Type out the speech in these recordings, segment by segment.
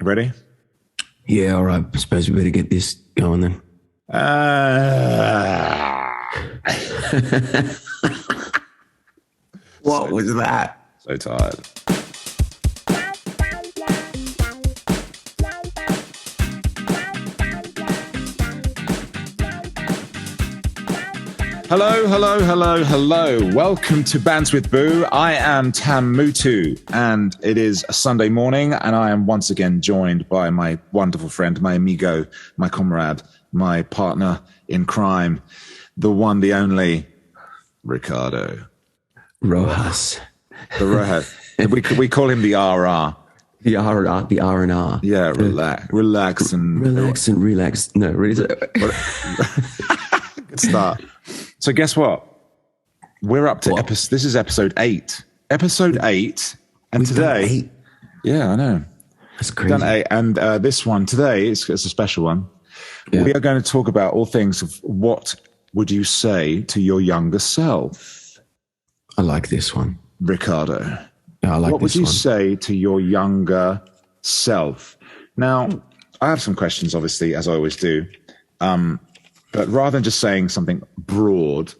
Ready? Yeah, all right. I suppose we better get this going then. What was that? So tired. Hello. Welcome to Bants with Boo. I am Tam Mutu, and it is a Sunday morning, and I am once again joined by my wonderful friend, my amigo, my comrade, my partner in crime, the one, the only, Ricardo. Rojas. The Rojas. we call him the RR. The R&R. Yeah, relax and... Relax. No, really. Good start. So guess what? We're up to this is episode 8. Episode 8. And We've today... done 8? Yeah, I know. That's crazy. Done 8. And this one today, it's a special one. Yeah. We are going to talk about all things of what would you say to your younger self? I like this one. Ricardo. Yeah, I like what would you say to your younger self? Now, I have some questions, obviously, as I always do. But rather than just saying something broad,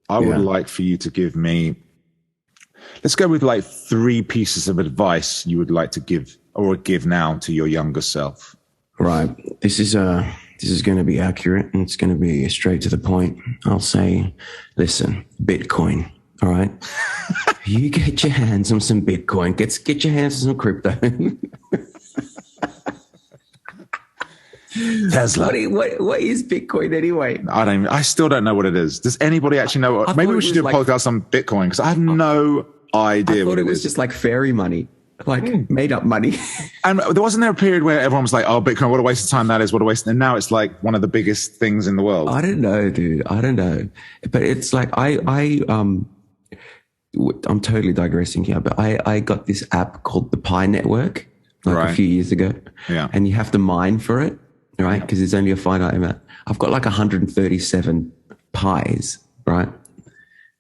I would like for you to give me, let's go with like 3 pieces of advice you would like to give or give now to your younger self. Right. This is going to be accurate and it's going to be straight to the point. I'll say, listen, Bitcoin. All right. You get your hands on some Bitcoin. Get your hands on some crypto. Tesla. What is Bitcoin anyway? I still don't know what it is. Does anybody actually know? Maybe we should do a podcast on Bitcoin because I have no idea. I thought it was just like fairy money, like made up money. And there wasn't there a period where everyone was like, "Oh, Bitcoin, what a waste of time that is! What a waste!" And now it's like one of the biggest things in the world. I don't know, dude. I don't know, but it's like I'm totally digressing here, but I got this app called the Pi Network a few years ago. Yeah, and you have to mine for it. Right, because there's only a finite amount. I've got like 137 pies, right?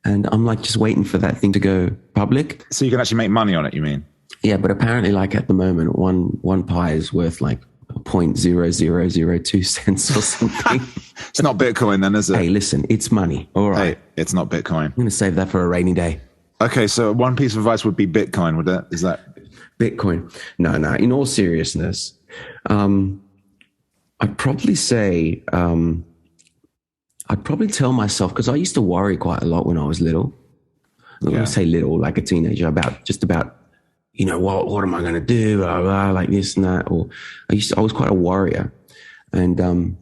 And I'm like just waiting for that thing to go public. So you can actually make money on it, you mean? Yeah, but apparently like at the moment, one pie is worth like 0.0002 cents or something. It's not Bitcoin then, is it? Hey, listen, it's money. All right. Hey, it's not Bitcoin. I'm going to save that for a rainy day. Okay, so one piece of advice would be Bitcoin, would that? Is that? Bitcoin. No, in all seriousness, I'd probably say, I'd probably tell myself, because I used to worry quite a lot when I was little. When I say little, like a teenager, about, you know, what am I going to do? Blah, blah, like this and that. Or I was quite a worrier. And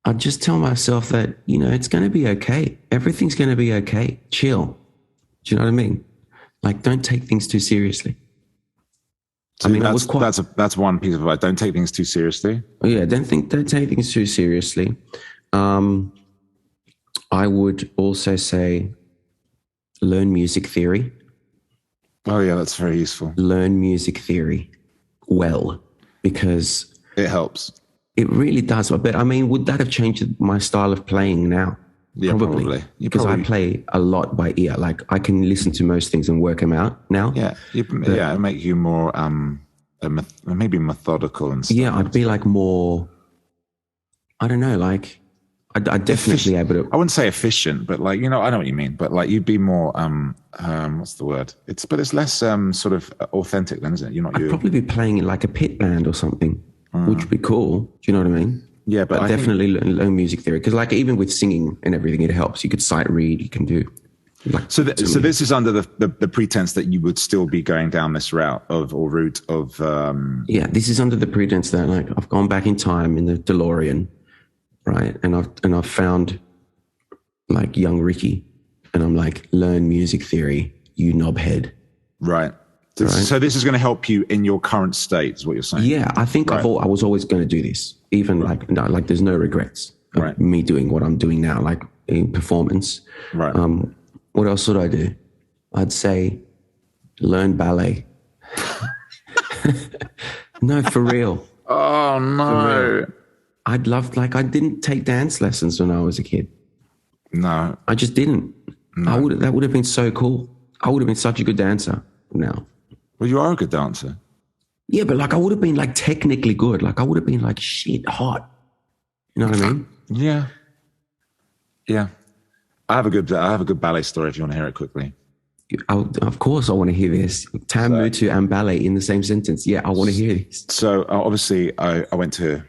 I'd just tell myself that, you know, it's going to be okay. Everything's going to be okay. Chill. Do you know what I mean? Like, don't take things too seriously. So I mean, that's one piece of advice. Don't take things too seriously. Oh, yeah, don't take things too seriously. I would also say learn music theory. Oh yeah, that's very useful. Learn music theory well, because it helps. It really does. But I mean, would that have changed my style of playing now? Yeah, probably. Because I play a lot by ear. Like I can listen to most things and work them out now. Yeah, it make you more maybe methodical and stuff. Yeah, I'd be like more. I don't know. Like I'd definitely be able to. I wouldn't say efficient, but like, you know, I know what you mean. But like, you'd be more what's the word? It's less sort of authentic, then, isn't it? You're not. I'd probably be playing in like a pit band or something, which would be cool. Do you know what I mean? Yeah, but I definitely learn music theory, because like even with singing and everything, it helps. You could sight read, you can do. Like, so this is under the pretense that you would still be going down this route of. Yeah, this is under the pretense that like I've gone back in time in the DeLorean, right? And I've found like young Ricky, and I'm like, learn music theory, you knobhead. Right. So this is going to help you in your current state, is what you're saying? Yeah, I think I was always going to do this. Even like there's no regrets of me doing what I'm doing now, like in performance. Right. What else would I do? I'd say learn ballet. No, for real. Oh no. I'd love, like, I didn't take dance lessons when I was a kid. No. I just didn't. No. That would have been so cool. I would have been such a good dancer now. Well, you are a good dancer. Yeah, but like I would have been like technically good. Like I would have been like shit hot. You know what I mean? Yeah. Yeah. I have a good ballet story if you want to hear it quickly. Of course, I want to hear this. Tam, Mutu, and ballet in the same sentence. Yeah, I want to hear this. So obviously, I went to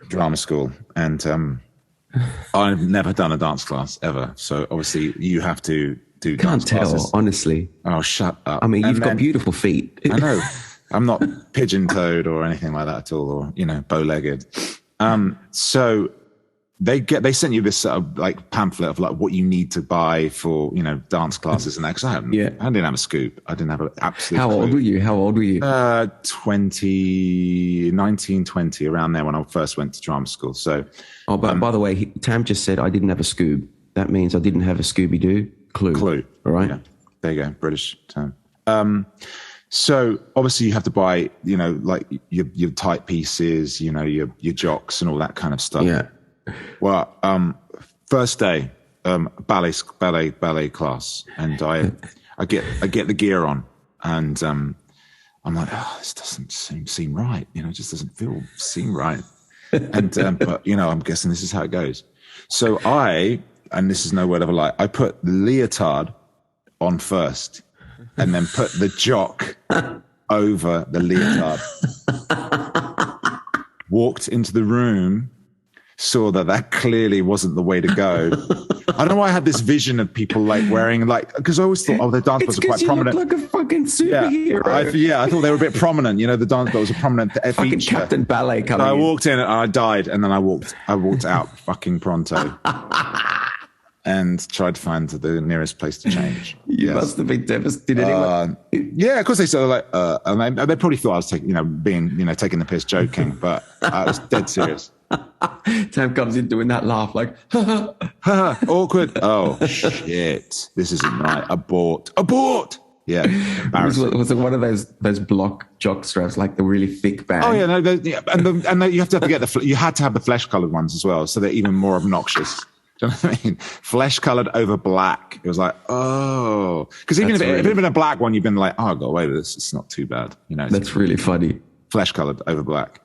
drama school, and I've never done a dance class ever. So obviously, you have to do Can't dance tell, classes. honestly. Oh, shut up! I mean, you've got beautiful feet. I know. I'm not pigeon-toed or anything like that at all, or bow-legged. So they sent you this like pamphlet of like what you need to buy for dance classes and that, because I didn't have a scoop. I didn't have an absolute How old were you? 19, 20, around there when I first went to drama school. So but by the way, Tam just said I didn't have a Scoob. That means I didn't have a Scooby-Doo clue. All right. Yeah. There you go, British term. So obviously you have to buy like your tight pieces, your jocks and all that kind of stuff. Yeah. Well, first day, ballet class, and I get the gear on, and I'm like, this doesn't seem right. It just doesn't seem right. And but I'm guessing this is how it goes. So and this is no word of a lie, I put the leotard on first, and then put the jock over the leotard. Walked into the room. Saw that clearly wasn't the way to go. I don't know why I had this vision of people like wearing because I always thought, the dance floors are quite prominent. You look like a fucking superhero. I thought they were a bit prominent. The dance floor was a prominent fucking feature. Captain Ballet coming. So I walked in and I died, and then I walked out fucking pronto. And tried to find the nearest place to change. You must have been devastated. Yeah, of course they sort of like, and they probably thought I was taking the piss, joking, but I was dead serious. Tam comes in doing that laugh, like, awkward. Oh shit, this isn't right. Abort. Yeah, was it one of those block jock straps, like the really thick band? Oh yeah, no, and you have to get you had to have the flesh colored ones as well, so they're even more obnoxious. Do you know what I mean? Flesh colored over black. It was like, because even if it had been a black one, you've been like, go away with this. It's not too bad. That's really funny. Flesh colored over black.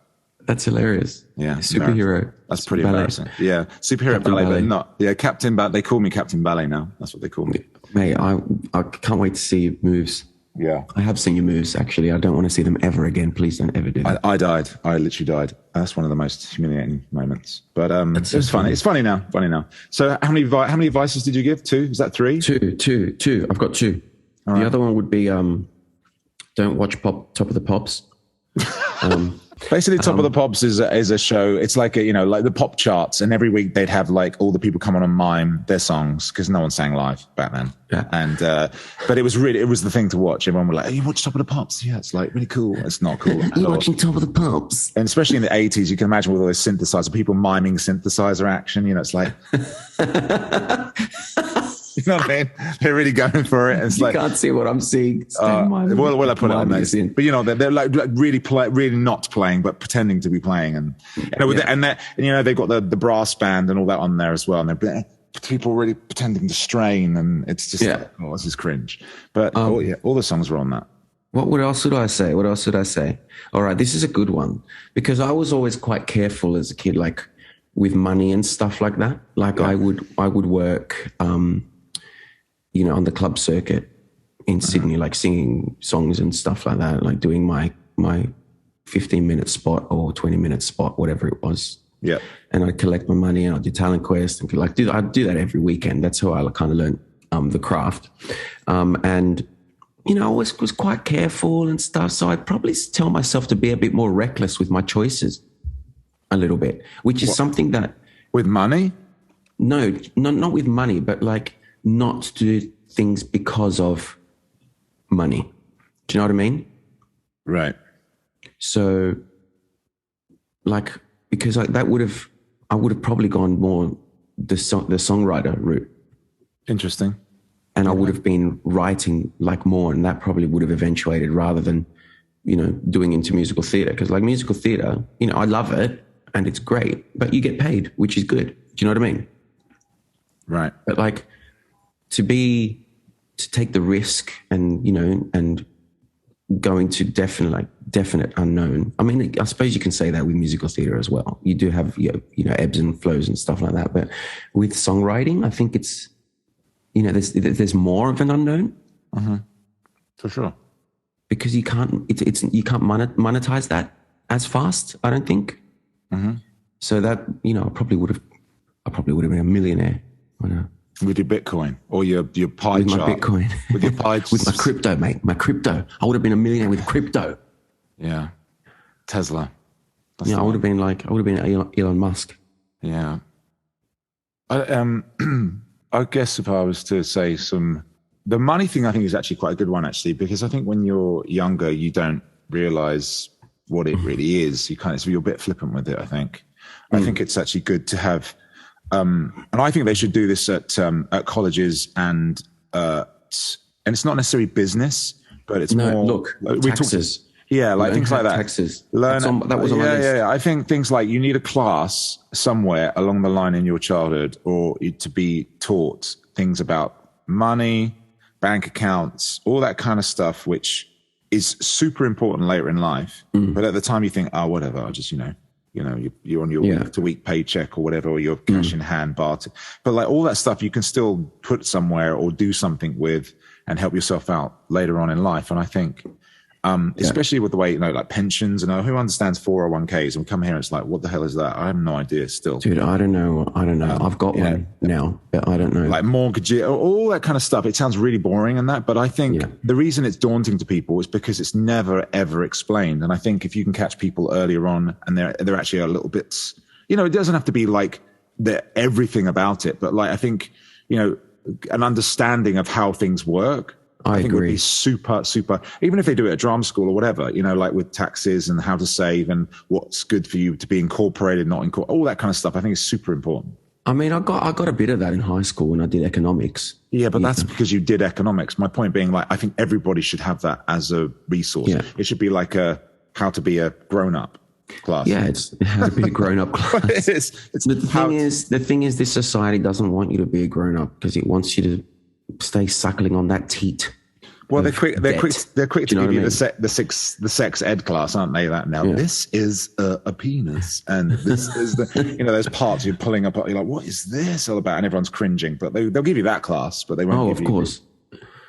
That's hilarious. Yeah, superhero. That's pretty embarrassing. Yeah, superhero ballet, but not. Yeah, Captain Ballet. They call me Captain Ballet now. That's what they call me. Mate, I can't wait to see your moves. Yeah, I have seen your moves. Actually, I don't want to see them ever again. Please don't ever do that. I died. I literally died. That's one of the most humiliating moments. But it's funny. It's funny now. So how many advices did you give? 2? Is that 3? Two. I've got 2. All the right. other one would be don't watch Top of the Pops. Basically, Top of the Pops is a show. It's like like the pop charts, and every week they'd have like all the people come on and mime their songs because no one sang live back then. Yeah. And but it was the thing to watch. Everyone was like, "Hey, you watch Top of the Pops? Yeah, it's like really cool." It's not cool. You're watching Top of the Pops, and especially in the 80s, you can imagine with all those synthesizer people miming synthesizer action. It's like. You know what I mean? They're really going for it. It's you can't see what I'm seeing. Well, I put it on there. But they're like really not playing, but pretending to be playing, and they've got the brass band and all that on there as well, and they're people really pretending to strain, and it's just like, this is cringe. But all the songs were on that. What else should I say? All right, this is a good one because I was always quite careful as a kid, like with money and stuff like that. Like I would work. On the club circuit in Sydney, like singing songs and stuff like that, like doing my 15-minute spot or 20-minute spot, whatever it was. Yeah. And I'd collect my money and I'd do Talent Quest and I'd do that every weekend. That's how I kind of learned the craft. And I always was quite careful and stuff. So I'd probably tell myself to be a bit more reckless with my choices a little bit, which is something that... With money? No, not with money, but like... not to do things because of money. Do you know what I mean? Right. So, like, because I would have probably gone more the songwriter route. Interesting. And I would have been writing like more, and that probably would have eventuated rather than, doing into musical theatre. Because like musical theatre, I love it and it's great, but you get paid, which is good. Do you know what I mean? Right. But like, to take the risk and going to definite unknown. I mean, I suppose you can say that with musical theatre as well. You do have, ebbs and flows and stuff like that. But with songwriting, I think it's, there's more of an unknown. Mm-hmm. For sure. Because you can't monetize that as fast, I don't think. Mm-hmm. So that, I probably would have been a millionaire. With your Bitcoin or your pie with chart. My Bitcoin. With your pie with my crypto, mate. My crypto. I would have been a millionaire with crypto. Yeah. Tesla. I would have been Elon Musk. Yeah. I guess if I was to say the money thing, I think is actually quite a good one, actually, because I think when you're younger, you don't realize what it really is. You're a bit flippant with it, I think. I think it's actually good to have, and I think they should do this at colleges and it's not necessarily business, but it's more. Taxes. Things like that. Taxes. That was on my list. Yeah. I think things like you need a class somewhere along the line in your childhood, or to be taught things about money, bank accounts, all that kind of stuff, which is super important later in life. But at the time you think, oh, whatever, I'll just, you're on your week to week paycheck or whatever, or your cash in hand barter. But like all that stuff you can still put somewhere or do something with and help yourself out later on in life. And I think, especially with the way, like pensions and who understands 401ks, and we come here and it's like, what the hell is that? I have no idea still. Dude, I don't know. I've got one now, but I don't know. Like mortgage, all that kind of stuff. It sounds really boring and that, but I think the reason it's daunting to people is because it's never ever explained. And I think if you can catch people earlier on and they're actually a little bit, it doesn't have to be like everything about it, but like, I think, an understanding of how things work. I think agree. Would be super, super, even if they do it at drama school or whatever, like with taxes and how to save and what's good for you to be incorporated, not incorporated, all that kind of stuff. I think is super important. I mean, I got a bit of that in high school when I did economics. Yeah, but that's because you did economics. My point being, like, I think everybody should have that as a resource. Yeah. It should be like how to be a grown-up class. Yeah, it's how to be a grown-up class. The thing is, this society doesn't want you to be a grown-up because it wants you to stay suckling on that teat. Well, they're quick to give you the sex ed class, aren't they? That now this is a penis, and this is the those parts you're pulling up. You're like, what is this all about? And everyone's cringing, but they'll give you that class, but they won't. Of course,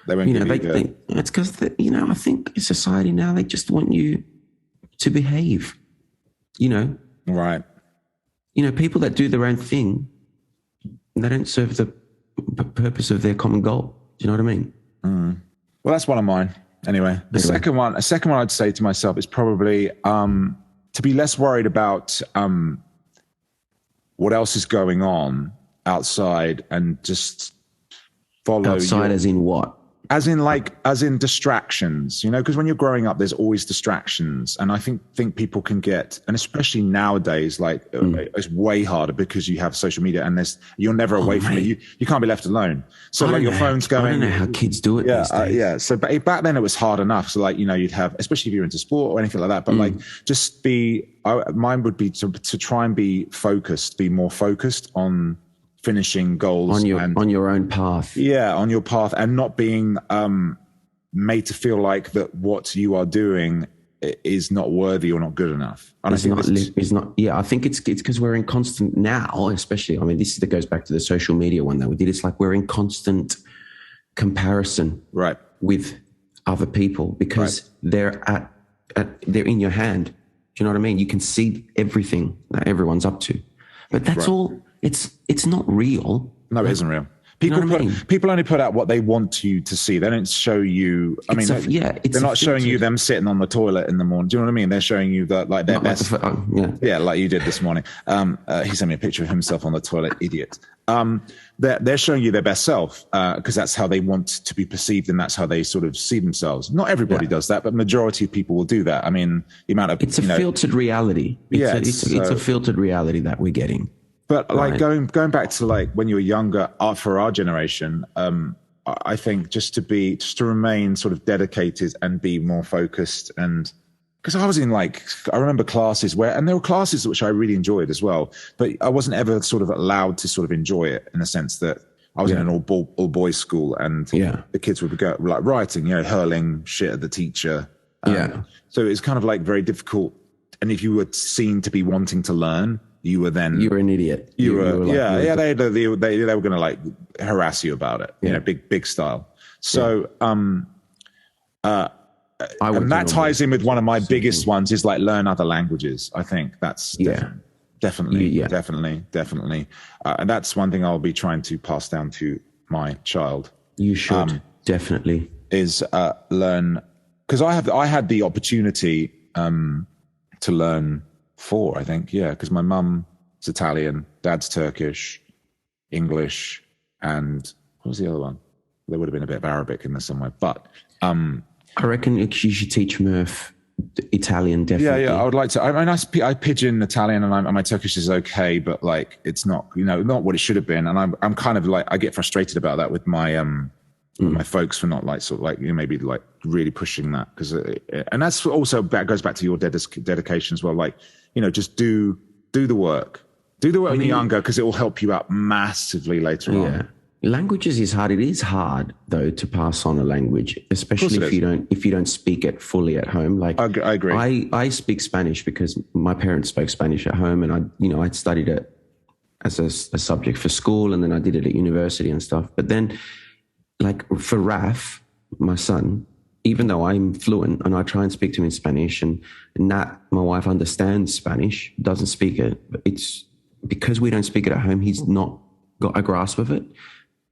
they won't. It's because I think in society now they just want you to behave. Right. People that do their own thing, they don't serve the purpose of their common goal. Do you know what I mean? Well, that's one of mine. Anyway, a second one I'd say to myself is probably to be less worried about what else is going on outside and just follow outside as in what? As in distractions, because when you're growing up, there's always distractions. And I think people can get, and especially nowadays, it's way harder because you have social media and you're never away from it. You can't be left alone. So your phone's going. I don't know how kids do it these days. So back then it was hard enough. So you'd have, especially if you're into sport or anything like that, but mine would be to try and be more focused on finishing goals on your own path. Yeah, on your path, and not being made to feel like that what you are doing is not worthy or not good enough. And I think it's because we're in constant now, especially. I mean, this goes back to the social media one that we did. It's like we're in constant comparison, right, with other people because they're they're in your hand. Do you know what I mean? You can see everything that everyone's up to, but that's all. It's not real. No, it isn't real. People only put out what they want you to see. They don't show you. They're not showing you them sitting on the toilet in the morning. Do you know what I mean? They're showing you their best. Like you did this morning. He sent me a picture of himself on the toilet. Idiot. They're showing you their best self because that's how they want to be perceived, and that's how they sort of see themselves. Not everybody does that, but majority of people will do that. I mean, the amount of it's a filtered reality. It's a filtered reality that we're getting. But going back to when you were younger, for our generation, I think just to remain sort of dedicated and be more focused, and because I was in I remember classes and there were classes which I really enjoyed as well, but I wasn't ever sort of allowed to sort of enjoy it in the sense that I was in an all boys school, and the kids would go writing, hurling shit at the teacher. So it's kind of like very difficult. And if you were seen to be wanting to learn, you were an idiot. You were like, they were going to like harass you about it, you know, big style. So, and that ties in with one of my biggest ones is like learn other languages. I think that's definitely. And that's one thing I'll be trying to pass down to my child. You should definitely is learn, because I had the opportunity to learn 4, I think. Yeah, because my mum is Italian, dad's Turkish, English, and what was the other one? There would have been a bit of Arabic in there somewhere. But I reckon you should teach Murph Italian, definitely. Yeah, I would like to. I mean, I pidgin Italian, and my Turkish is okay, but like it's not, you know, not what it should have been. And I'm kind of like, I get frustrated about that with my my folks for not like sort of like, you know, maybe like really pushing that, because and that's also goes back to your dedication as well. Like, you know, just do the work, when you're younger, because it will help you out massively later on. Languages is hard. It is hard though to pass on a language, especially if you don't speak it fully at home. Like I agree. I speak Spanish because my parents spoke Spanish at home, and I studied it as a subject for school, and then I did it at university and stuff. But then, like for Raf, my son, even though I'm fluent and I try and speak to him in Spanish, and Nat, my wife, understands Spanish, doesn't speak it, but it's because we don't speak it at home, he's not got a grasp of it.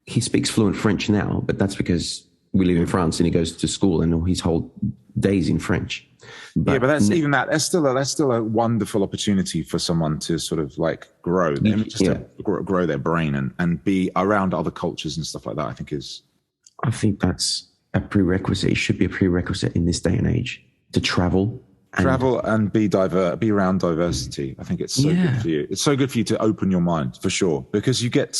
He speaks fluent French now, but that's because we live in France and he goes to school and his whole day's in French. But that's still a wonderful opportunity for someone to sort of like grow, to grow their brain and be around other cultures and stuff like that. I think that's a prerequisite. It should be a prerequisite in this day and age to travel and be around diversity. I think it's so good for you. It's so good for you to open your mind, for sure, because you get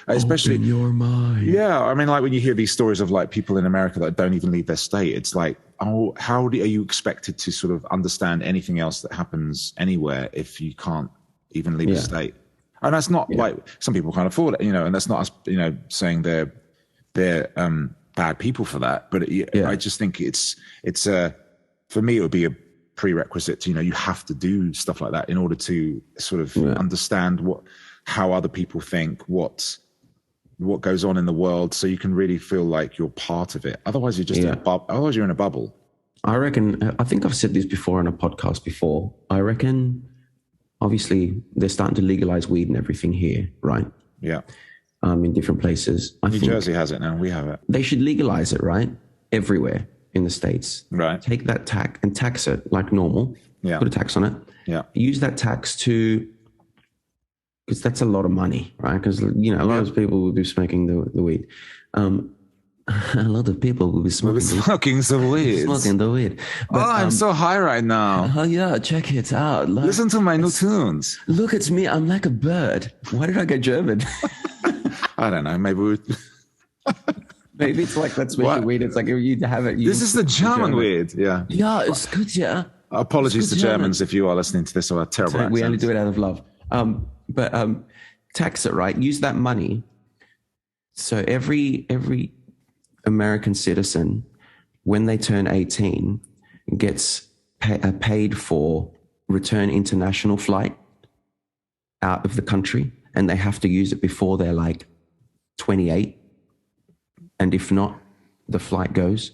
especially open your mind. Yeah, I mean, like when you hear these stories of like people in America that don't even leave their state, it's like, oh, are you expected to sort of understand anything else that happens anywhere if you can't even leave a state? And that's not like some people can't afford it, you know, and that's not us, you know, saying they're bad people for that. But I just think it's for me, it would be a prerequisite to, you know, you have to do stuff like that in order to sort of understand how other people think, what goes on in the world, so you can really feel like you're part of it. Otherwise you're just otherwise you're in a bubble. I reckon, I think I've said this before on a podcast before, I reckon obviously they're starting to legalize weed and everything here, right? Yeah. In different places. New Jersey has it now. We have it. They should legalize it, right? Everywhere in the States. Right. Take that tax and tax it like normal. Yeah. Put a tax on it. Yeah. Use that tax because that's a lot of money, right? Because, you know, a lot of people will be smoking the weed. A lot of people will be smoking the weed. Smoking the weed. But, I'm so high right now. Oh, yeah. Check it out. Listen to my new tunes. Look at me. I'm like a bird. Why did I go German? I don't know. Maybe maybe it's like that special weed. It's like you have it. This is the German weed. Yeah. Yeah, it's good. Yeah. Apologies to Germans if you are listening to this or a terrible accent. We only do it out of love. But tax it, right? Use that money. So every American citizen, when they turn 18, gets paid for return international flight out of the country, and they have to use it before they're like 28. And if not, the flight goes.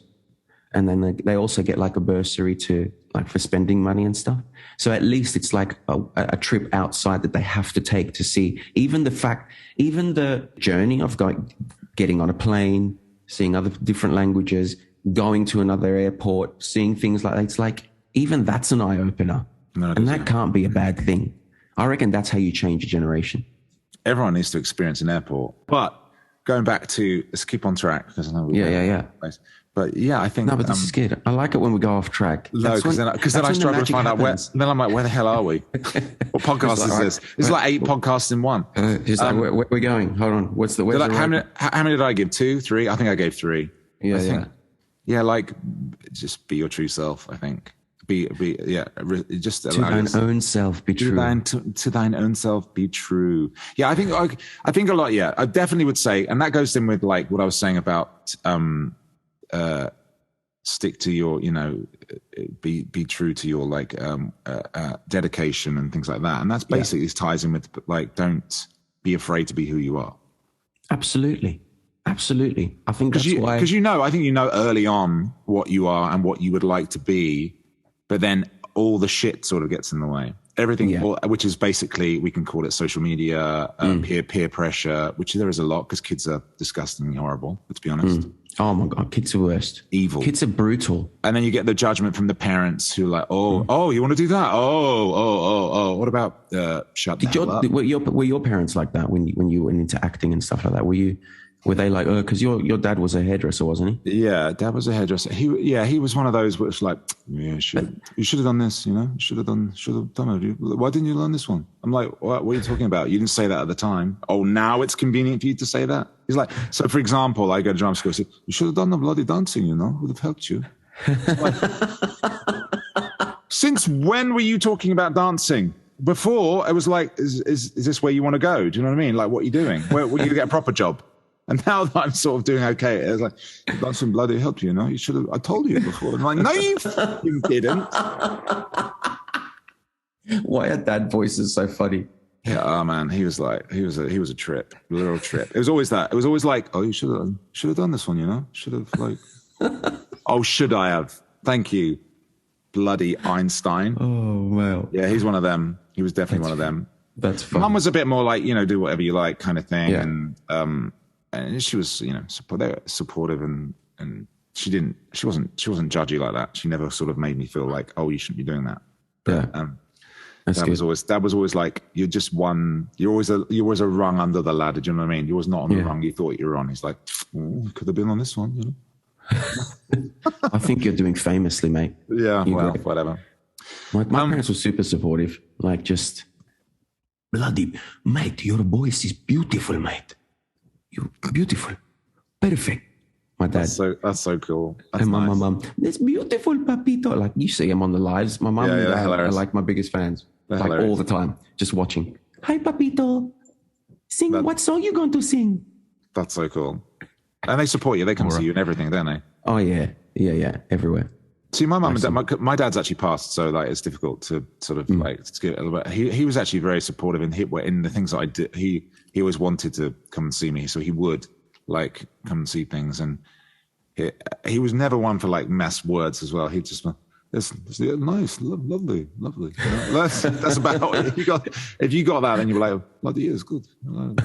And then they also get like a bursary to like for spending money and stuff. So at least it's like a trip outside that they have to take to see even the journey of getting on a plane, seeing other different languages, going to another airport, seeing things like that. It's like, even that's an eye opener. And that can't be a bad thing. I reckon that's how you change a generation. Everyone needs to experience an airport. But going back to, let's keep on track because I know But yeah, I think. No, but this is good. I like it when we go off track. No, because then I struggle to find out where. Then I'm like, where the hell are we? What podcast is this? It's like 8 podcasts in one. He's like, where we're going. Hold on. What's the? How many did I give? 2, 3? I think I gave 3. Yeah. Like, just be your true self. I think. Just to thine own self be true. To thine own self be true. Yeah, I think a lot. Yeah, I definitely would say, and that goes in with like what I was saying about stick to your, be true to your like dedication and things like that. And that's basically this ties in with like, don't be afraid to be who you are. Absolutely. I think that's why. Because I think early on what you are and what you would like to be, but then all the shit sort of gets in the way. Everything, which is basically, we can call it social media, peer pressure, which there is a lot because kids are disgustingly horrible, let's be honest. Oh my God, kids are worst. Evil. Kids are brutal. And then you get the judgment from the parents who are like, oh, you want to do that? Oh. What about shut the hell up? Were your parents like that when you went into acting and stuff like that? Were they like, because your dad was a hairdresser, wasn't he? Yeah, dad was a hairdresser. He was one of those which like, you should have done this, you should have done it. Why didn't you learn this one? I'm like, what are you talking about? You didn't say that at the time. Oh, now it's convenient for you to say that? He's like, so for example, I go to drama school, I say, you should have done the bloody dancing, would have helped you. Like, since when were you talking about dancing? Before, it was like, is this where you want to go? Do you know what I mean? Like, what are you doing? Where you get a proper job? And now that I'm sort of doing okay, it's like, dancing bloody helped you, You should have, I told you before. I'm like, no, you fucking didn't. Why are dad voices so funny? Yeah, oh man, he was a trip, a literal trip. It was always that. It was always like, oh, you should have done this one, Should have like, oh, should I have? Thank you, bloody Einstein. Oh well. Yeah, he's one of them. He was definitely one of them. That's funny. Mum was a bit more like, do whatever you like kind of thing, and she was, supportive and she wasn't judgy like that. She never sort of made me feel like, oh, you shouldn't be doing that. But, That was always like, you're always a rung under the ladder. Do you know what I mean? You was not on the rung you thought you were on. He's like, could have been on this one, I think you're doing famously, mate. Yeah, whatever. My parents were super supportive. Like, just bloody mate, your voice is beautiful, mate. You're beautiful, perfect. My dad. That's so cool. That's and my nice. mum, it's beautiful, papito. Like, you see him on the lives. My mum and dad are like my biggest fans. They're like hilarious. all the time, just watching. Hi, papito. Sing. What song you going to sing? That's so cool. And they support you. They come see you and everything, don't they? Oh yeah, everywhere. See, my mum and dad, my dad's actually passed, so like it's difficult to sort of like to get a little bit. He was actually very supportive in the things that I did. He always wanted to come and see me, so he would like come and see things, and he was never one for like mass words as well. He just it's nice, lovely. That's about it. If you got that, then you were like, bloody is good. Like,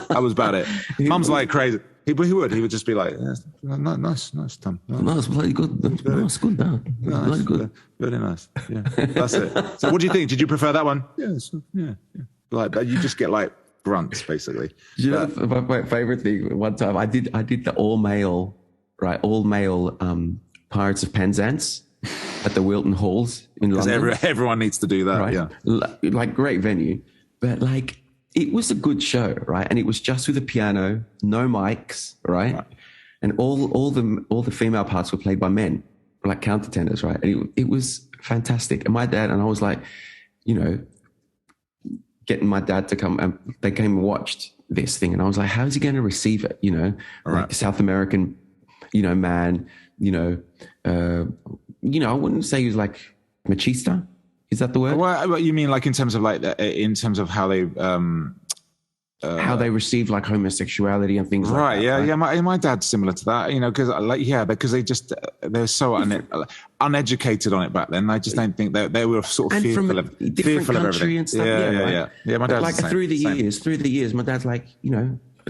that was about it. Mum's like crazy. He would just be like, nice, Tom. Nice, very good. Nice, good, very good. Very nice. Yeah, that's it. So, what do you think? Did you prefer that one? Yeah. Like, you just get like grunts, basically. You know, my favorite thing. One time, I did the all male Pirates of Penzance at the Wilton Halls in London. Everyone needs to do that. Right? Yeah, like great venue, but like, it was a good show, right? And it was just with a piano, no mics, right? And all the female parts were played by men, like countertenors, right? And it was fantastic. And my dad and I was like, getting my dad to come, and they came and watched this thing, and I was like, how is he going to receive it? Like South American, man, I wouldn't say he was like machista. Is that the word? Well, you mean like in terms of how they receive like homosexuality and things like that. Yeah. My dad's similar to that, because they're so uneducated on it back then. I just don't think they were sort of fearful of everything. And stuff. Yeah. My dad's like the same, through the years, my dad's like,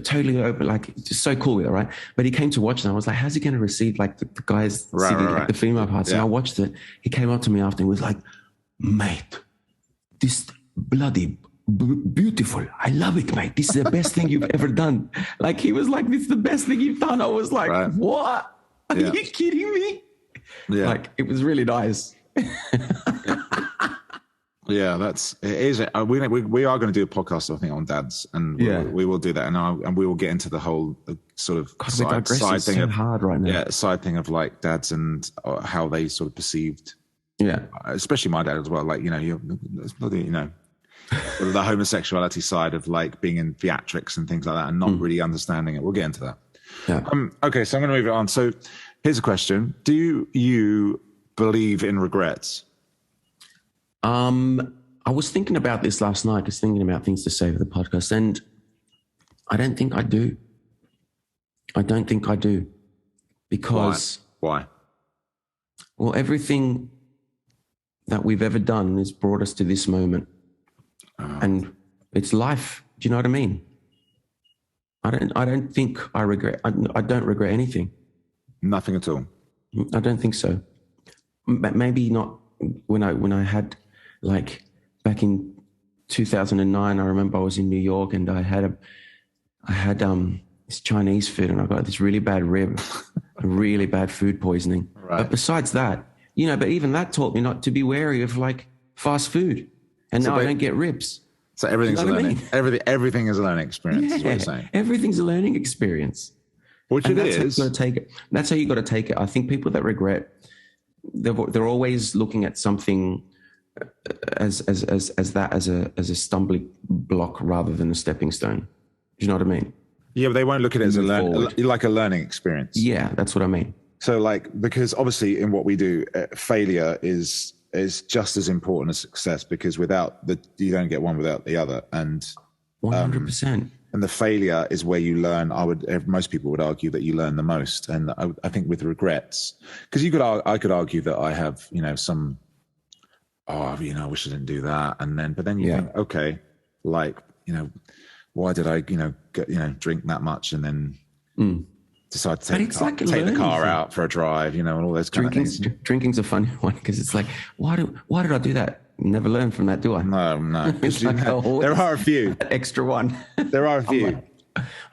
totally open, like just so cool with it, right? But he came to watch, and I was like, how's he going to receive like the guys sitting like the female parts? And I watched it. He came up to me after and was like, mate, this bloody beautiful. I love it, mate. This is the best thing you've ever done. Like, he was like, this is the best thing you've done. I was like, what? Are you kidding me? Yeah. Like, it was really nice. Yeah, it is. We are going to do a podcast, I think, on dads, and we will do that, and we will get into the whole sort of side thing so hard right now. Yeah, side thing of like dads and how they sort of perceived. Yeah, especially my dad as well. Like, it's bloody, sort of the homosexuality side of like being in theatrics and things like that, and not really understanding it. We'll get into that. Yeah. Okay, so I'm going to move it on. So Here's a question. Do you believe in regrets? I was thinking about this last night, just thinking about things to say for the podcast, and I don't think I do. I don't think I do. Because... Why? Well, everything that we've ever done has brought us to this moment. And it's life. Do you know what I mean? I don't think I regret. I don't regret anything. Nothing at all. I don't think so. Maybe not when I had, like, back in 2009, I remember I was in New York and I had this Chinese food and I got this really bad rib, really bad food poisoning. Right. But besides that, but even that taught me not to be wary of like fast food. And now I don't get ribs. So everything's a learning. Everything is a learning experience. Yeah, is what you're saying. Everything's a learning experience. Which and it is. How you got to take it. That's how you got to take it. I think people that regret, they're always looking at something as a stumbling block rather than a stepping stone. Do you know what I mean? Yeah, but they won't look at it as a learning experience. Yeah, that's what I mean. So, like, because obviously in what we do, failure is just as important as success, because you don't get one without the other. And 100%. And the failure is where you learn. Most people would argue that you learn the most. And I think with regrets, because I could argue that I have, some, I wish I didn't do that. But then you think, okay, like, why did I, drink that much and then decide to take the car out for a drive, and all those kind of things. Drinking's a funny one because it's like, why did I do that? Never learn from that, do I? No. There are a few. That extra one. There are a few.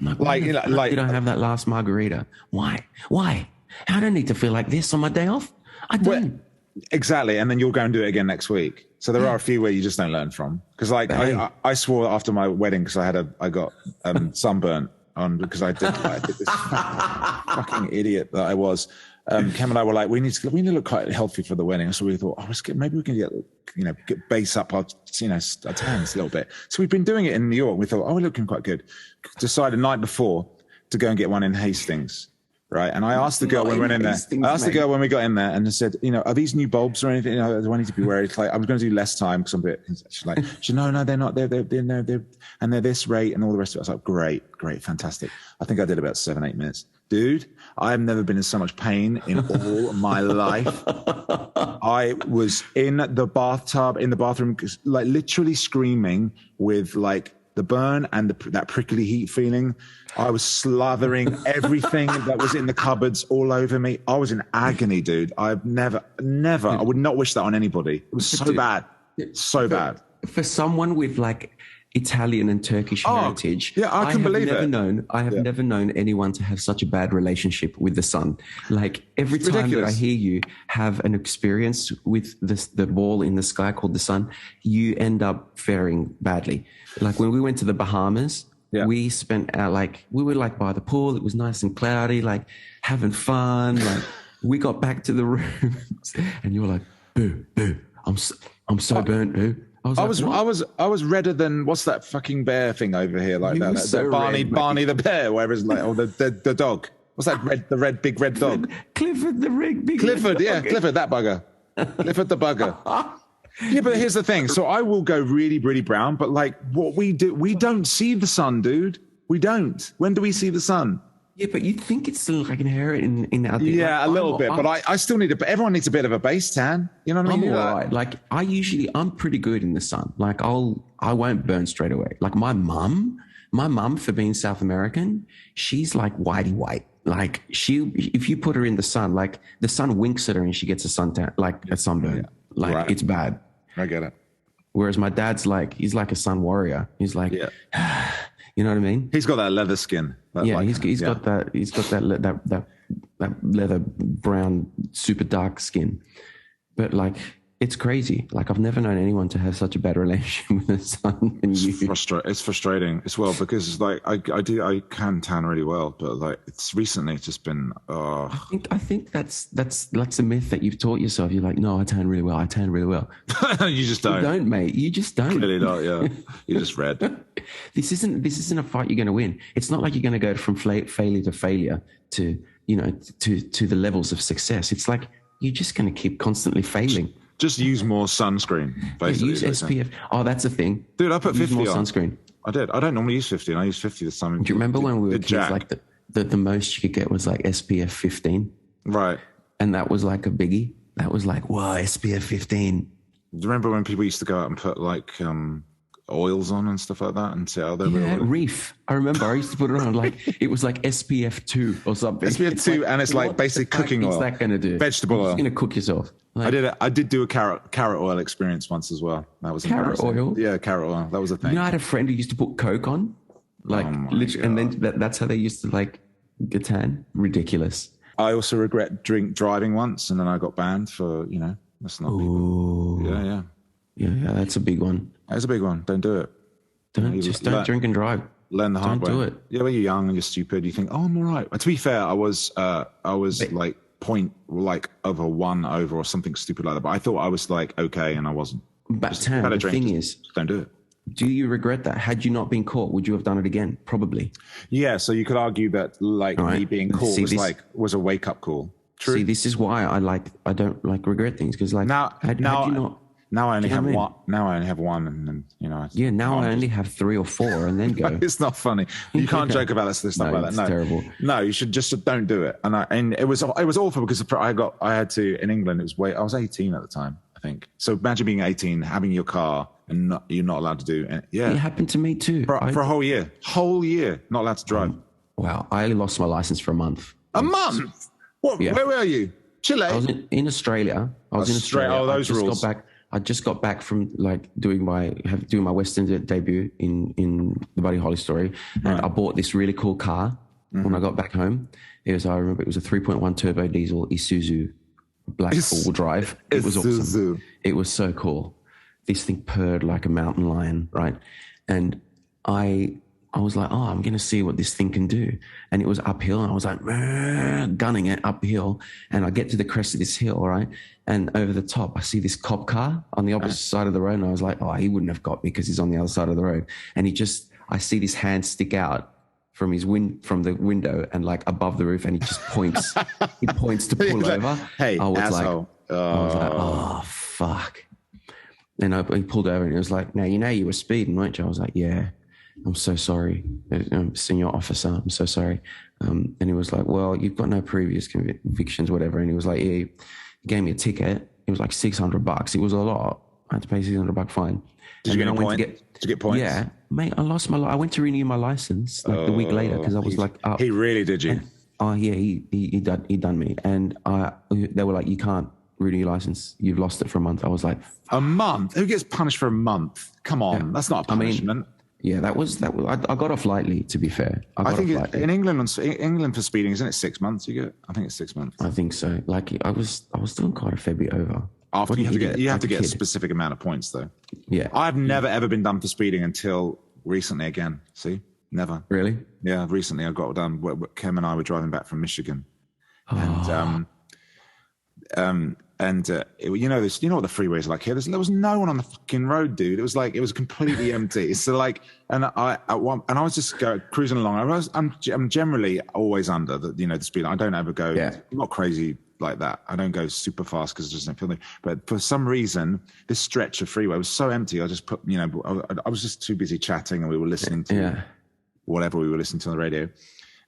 Like, did I have that last margarita? Why? I don't need to feel like this on my day off. I don't. Well, exactly. And then you'll go and do it again next week. So there are a few where you just don't learn from. Because I swore after my wedding, because I got sunburnt on, because I did this fucking idiot that I was. Cam and I were like, we need to look quite healthy for the wedding. So we thought, maybe we can get base up our tans a little bit. So we've been doing it in New York. We thought, we're looking quite good. Decided the night before to go and get one in Hastings. Right. And I asked the girl when we went in there, the girl when we got in there and I said, are these new bulbs or anything? Do I need to be worried? Like, I was going to do less time because I'm a bit, she's like, no, they're not. They're and they're this rate and all the rest of it. I was like, great, fantastic. I think I did about 7-8 minutes. Dude, I've never been in so much pain in all my life. I was in the bathroom, like literally screaming with like the burn and that prickly heat feeling. I was slathering everything that was in the cupboards all over me. I was in agony, dude. I've never, I would not wish that on anybody. It was so bad. So bad. For someone with like Italian and Turkish heritage. Yeah, I can believe it. I have never known anyone to have such a bad relationship with the sun. Like every time that I hear you have an experience with the ball in the sky called the sun, you end up faring badly. Like when we went to the Bahamas, we spent we were like by the pool. It was nice and cloudy, like having fun. Like we got back to the rooms and you were like, boo, I'm so burnt, boo. I was redder than what's that fucking bear thing over here like that? So Barney the bear, wherever it's like, or the dog. What's that red big red dog? Clifford the big Clifford, Clifford that bugger. Clifford the bugger. Yeah, but here's the thing. So I will go really, really brown, but like what we do, we don't see the sun, dude. We don't. When do we see the sun? Yeah, but you think it's still like inherent in our thing. Yeah, like, a little bit, but I still need everyone needs a bit of a base tan. You know what I mean? I'm all right. Like I'm pretty good in the sun. Like I won't burn straight away. Like my mum for being South American, she's like whitey white. Like if you put her in the sun, like the sun winks at her and she gets a suntan, like a sunburn. Yeah. Like right. It's bad. I get it. Whereas my dad's he's like a sun warrior. He's like, you know what I mean? He's got that leather skin. He's got that leather brown, super dark skin. But like, it's crazy. Like I've never known anyone to have such a bad relationship with the sun than you. It's frustrating as well because it's like I can tan really well, but like it's recently just been. I think that's a myth that you've taught yourself. You're like, no, I tan really well. You just don't. You don't, mate. You just don't. Clearly not. Yeah, you're just red. This isn't a fight you're going to win. It's not like you're going to go from failure to failure to you know, to the levels of success. It's like you're just going to keep constantly failing. Just use more sunscreen. Basically, use SPF. Oh, that's a thing. Dude, I put 50 more on. Sunscreen. I did. I don't normally use 50. I use 50 this time. Do you remember when we were kids, like the most you could get was like SPF 15? Right. And that was like a biggie. That was like, whoa, SPF 15. Do you remember when people used to go out and put like oils on and stuff like that and see how they were? Reef. I remember I used to put it on like, it was like SPF 2 or something. SPF 2 and it's like basically cooking oil. What's that going to do? Vegetable oil. It's going to cook yourself. Like, I did do a carrot oil experience once as well. That was carrot oil? Yeah, carrot oil. That was a thing. You know, I had a friend who used to put Coke on. Like, literally, and then that's how they used to like get tan. Ridiculous. I also regret driving once and then I got banned for, you know, that's not people. Yeah, that's a big one. That's a big one. Don't do it. Don't drink and drive. Learn the hard way. Don't do it. Yeah, when you're young and you're stupid, you think, oh, I'm all right. To be fair, I was like point like over 1 over or something stupid like that. But I thought I was like okay, and I wasn't. But Tam, the thing is, don't do it. Do you regret that? Had you not been caught, would you have done it again? Probably. Yeah. So you could argue that like me being caught was a wake up call. True. See, this is why I don't like regret things because like now I only have one. Now I only have one, and then you know. Now I only have 3 or 4, and then go. It's not funny. You can't joke about stuff like that. No, terrible. No, you should just don't do it. And it was awful because I had to in England. I was 18 at the time, I think. So imagine being 18, having your car, and you're not allowed to do. Yeah, it happened to me too. For a whole year, not allowed to drive. Wow, I only lost my license for a month. A month? What? Yeah. Where were you? Chile? I was in Australia. I was in Australia. Oh, those rules. I just got back from like doing my Western debut in the Buddy Holly story, and I bought this really cool car when I got back home. I remember it was a 3.1 turbo diesel Isuzu black all-wheel drive. It was awesome. It was so cool. This thing purred like a mountain lion, right? And I was like, oh, I'm going to see what this thing can do. And it was uphill. And I was like, gunning it uphill. And I get to the crest of this hill, right? And over the top, I see this cop car on the opposite side of the road. And I was like, oh, he wouldn't have got me because he's on the other side of the road. And I see this hand stick out from the window and like above the roof. And he just points. He points to pull over. Hey, asshole. I was like, oh, fuck. And he pulled over and he was like, now, you were speeding, weren't you? I was like, yeah. I'm so sorry, senior officer. I'm so sorry. And he was like, well, you've got no previous convictions, whatever. And he was like, yeah, he gave me a ticket. It was like $600. It was a lot. I had to pay $600 fine. Did you get a point? Did you get points? Yeah, mate, I lost I went to renew my license like the week later because I was like, up. He really did you? Yeah, he done me. And they were like, you can't renew your license. You've lost it for a month. I was like, a month? Who gets punished for a month? Come on, that's not a punishment. Yeah, that was. I got off lightly. To be fair, I think in England for speeding, isn't it 6 months? You get. I think it's 6 months. I think so. Like I was doing quite a fair bit over. After you have to get a specific amount of points though. Yeah, I've never ever been done for speeding until recently. Again, see, never. Really? Yeah, recently I got done. Kim and I were driving back from Michigan, and you know what the freeways are like here. There was no one on the fucking road, dude. It was completely empty. So like, and I was just cruising along. I'm generally always under the speed. I don't ever go. Yeah. I'm not crazy like that. I don't go super fast because it just don't feel me. But for some reason, this stretch of freeway was so empty. I just put, I was just too busy chatting, and we were listening to whatever we were listening to on the radio.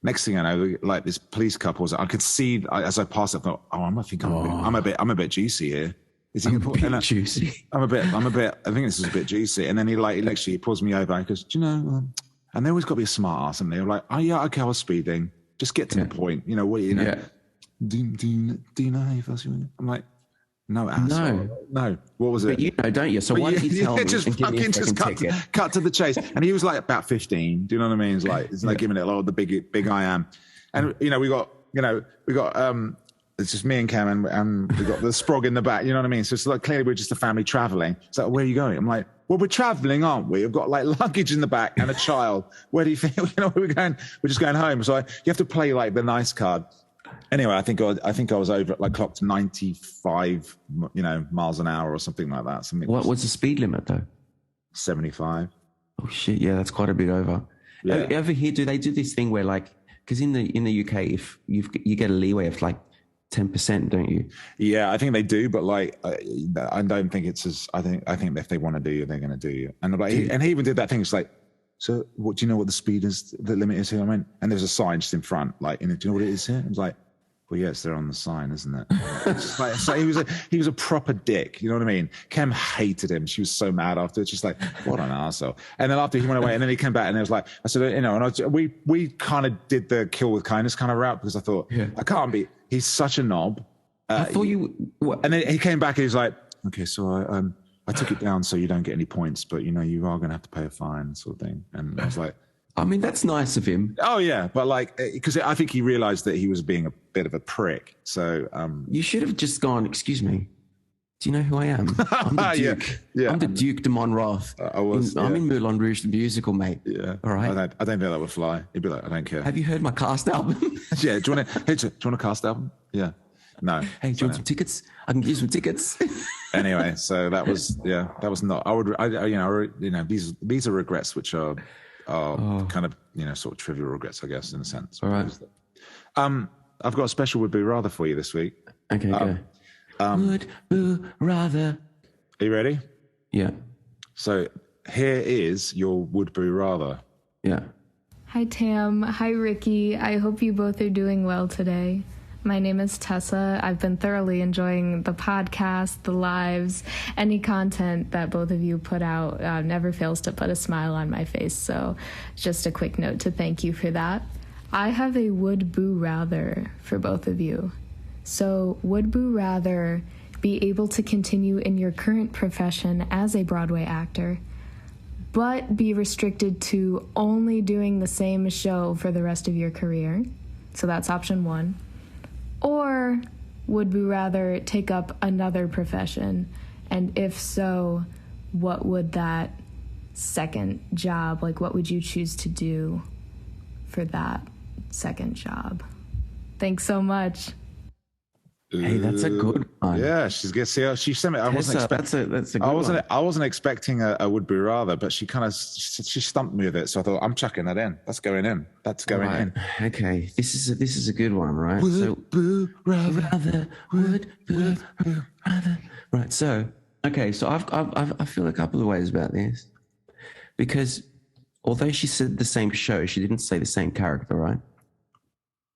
Next thing I know, like this police couple, I could see as I passed, I thought, oh, I'm a bit juicy here. Is he juicy? I'm a bit. I think this is a bit juicy. And then he pulls me over. He goes, do you know? And they always got to be a smart ass, and they're like, oh yeah, okay, I was speeding. Just get to the point. You know what? Yeah. Do you know how you feel? I'm like, no, asshole. No. What was it? But you know, don't you? So why don't you tell me just and give me a ticket? Cut to the chase. And he was like about 15. Do you know what I mean? It's like giving it the big I am. And we got it's just me and Cam and we got the sprog in the back. You know what I mean? So it's like clearly we're just a family traveling. So where are you going? I'm like, well, we're traveling, aren't we? We've got like luggage in the back and a child. Where do you think where we're going? We're just going home. So you have to play like the nice card. Anyway, I think I was over like clocked 95, miles an hour or something like that. What was the speed limit though? 75. Oh shit! Yeah, that's quite a bit over. Yeah. Over here, do they do this thing where like because in the UK, if you get a leeway of like 10%, don't you? Yeah, I think they do, but like I don't think it's as. I think if they want to do you, they're going to do you. And like, he even did that thing. It's like, so what do you know what the speed is? The limit is here. I mean, and there's a sign just in front. Like, do you know what it is here? I was like, well, yeah, it's there on the sign, isn't it? It's like, so he was a proper dick. You know what I mean? Kem hated him. She was so mad after. It's just like, what an arsehole. And then after he went away, and then he came back, and it was like, I said, you know, and we kind of did the kill with kindness kind of route, because I thought, I can't be. He's such a knob. I thought you. What? And then he came back, and he's like, okay, so I took it down so you don't get any points, but you know, you are going to have to pay a fine, sort of thing. And I was like, I mean, that's nice of him. Oh yeah, but like, because I think he realized that he was being a bit of a prick. So you should have just gone, excuse me, do you know who I am? I'm the Duke. Yeah. I'm the Duke de Monroth. I'm in Moulin Rouge the musical, mate. Yeah. All right. I don't think that would fly. He'd be like, I don't care. Have you heard my cast album? Yeah. Do you want a cast album? Yeah. No. Hey, do you want some tickets? I can give you some tickets. Anyway, so that was not. These are regrets which are kind of, you know, sort of trivial regrets, I guess, in a sense. All right. I've got a special would be rather for you this week. Okay, go. Would be rather. Are you ready? Yeah. So here is your would be rather. Yeah. Hi, Tam. Hi, Ricky. I hope you both are doing well today. My name is Tessa. I've been thoroughly enjoying the podcast, the lives, any content that both of you put out never fails to put a smile on my face. So just a quick note to thank you for that. I have a would boo rather for both of you. So would boo rather be able to continue in your current profession as a Broadway actor, but be restricted to only doing the same show for the rest of your career? So that's option one. Or would we rather take up another profession? And if so, what would that second job, like what would you choose to do for that second job? Thanks so much. Hey, that's a good one. Yeah, she sent me. I wasn't expecting. That's a good one. I wasn't expecting a would be rather, but she stumped me with it. So I thought, I'm chucking that in. That's going in. That's going in. Okay, this is a good one, right? Would boo rather. Would boo rather. Right. So so I feel a couple of ways about this, because although she said the same show, she didn't say the same character, right?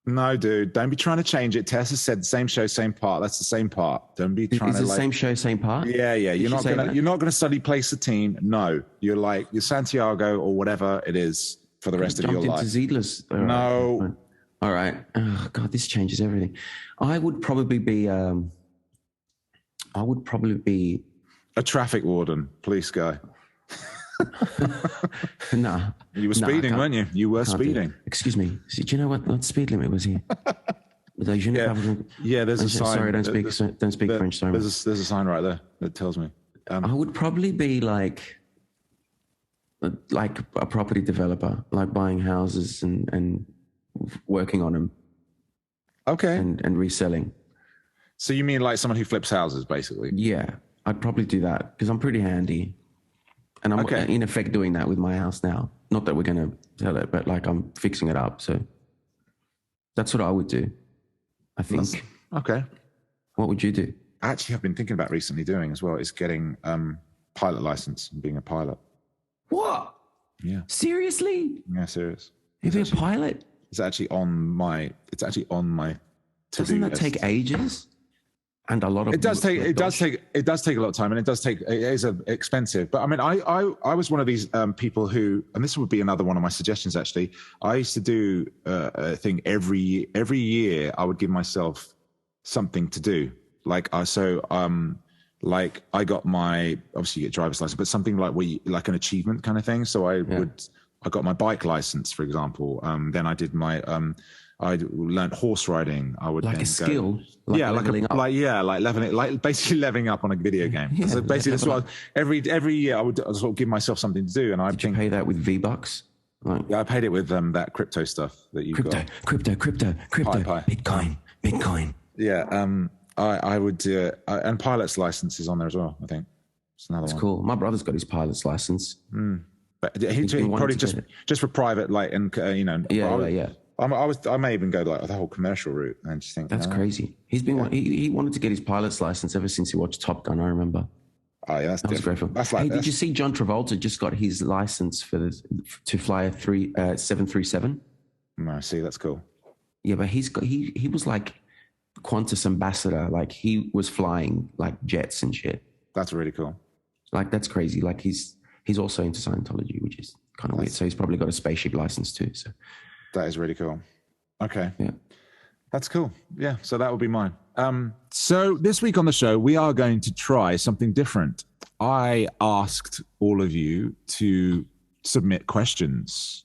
No, dude, don't be trying to change it. Tessa said same show, same part. That's the same part. Don't be trying to. Is it the same show, same part? Yeah. You're not gonna study place the team. No, you're Santiago or whatever it is for the rest of your life. Jumped into Zeidler's. No. All right. Oh God, this changes everything. I would probably be a traffic warden, police guy. No. You were speeding, weren't you? You were speeding. Excuse me. Do you know what speed limit was here? There's a sign. Sorry, don't speak French. Sorry. There's a sign right there that tells me. I would probably be like a property developer, like buying houses and working on them. Okay. And reselling. So you mean like someone who flips houses, basically? Yeah, I'd probably do that because I'm pretty handy. And I'm in effect doing that with my house now. Not that we're going to sell it, but like I'm fixing it up. So that's what I would do, I think. Okay. What would you do? Actually, I've been thinking about recently doing as well is getting pilot license and being a pilot. What? Yeah. Seriously? Yeah, serious. You'd be a pilot? It's actually on my to-do Doesn't that list. take ages? And a lot of it does take a lot of time, and it is expensive. But I mean, I was one of these people who, and this would be another one of my suggestions. Actually, I used to do a thing every year. I would give myself something to do. Like I got my, obviously you get driver's license, but something like an achievement kind of thing. So I got my bike license, for example. Then I did my I learned horse riding. I would like a skill, leveling basically leveling up on a video game. Yeah, so basically, that's what every year I would sort of give myself something to do. And did you pay that with V-Bucks? Yeah, I paid it with that crypto stuff that you got. Crypto, Bitcoin. Yeah, I would do it, and pilot's license is on there as well. I think it's another one. That's cool. My brother's got his pilot's license. But he probably just for private, like, and Yeah. I may even go like the whole commercial route and just think that's crazy. He's been he wanted to get his pilot's license ever since he watched Top Gun. I remember. Oh yeah, that was great. That's like, did you see John Travolta just got his license to fly a 737? No, see, that's cool. Yeah, but he was like Qantas ambassador. Like he was flying like jets and shit. That's really cool. Like that's crazy. Like he's also into Scientology, which is kind of weird. So he's probably got a spaceship license too. So that is really cool. Okay. Yeah. That's cool. Yeah. So that would be mine. So this week on the show, we are going to try something different. I asked all of you to submit questions.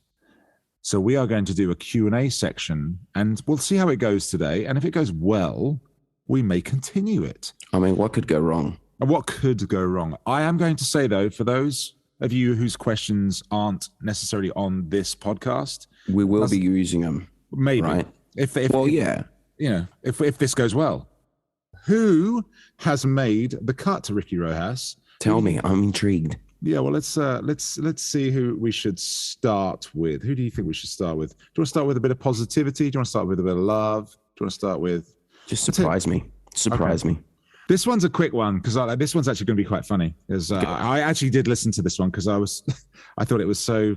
So we are going to do a Q&A section and we'll see how it goes today. And if it goes well, we may continue it. I mean, what could go wrong? What could go wrong? I am going to say, though, for those of you whose questions aren't necessarily on this podcast, we will be using them. Maybe. Right? If this goes well. Who has made the cut, Ricky Rojas? Tell me, I'm intrigued. Yeah, well, let's see who we should start with. Who do you think we should start with? Do you want to start with a bit of positivity? Do you want to start with a bit of love? Do you want to start with? Just surprise me. Surprise me. This one's a quick one because this one's actually going to be quite funny. Because I actually did listen to this one because I thought it was so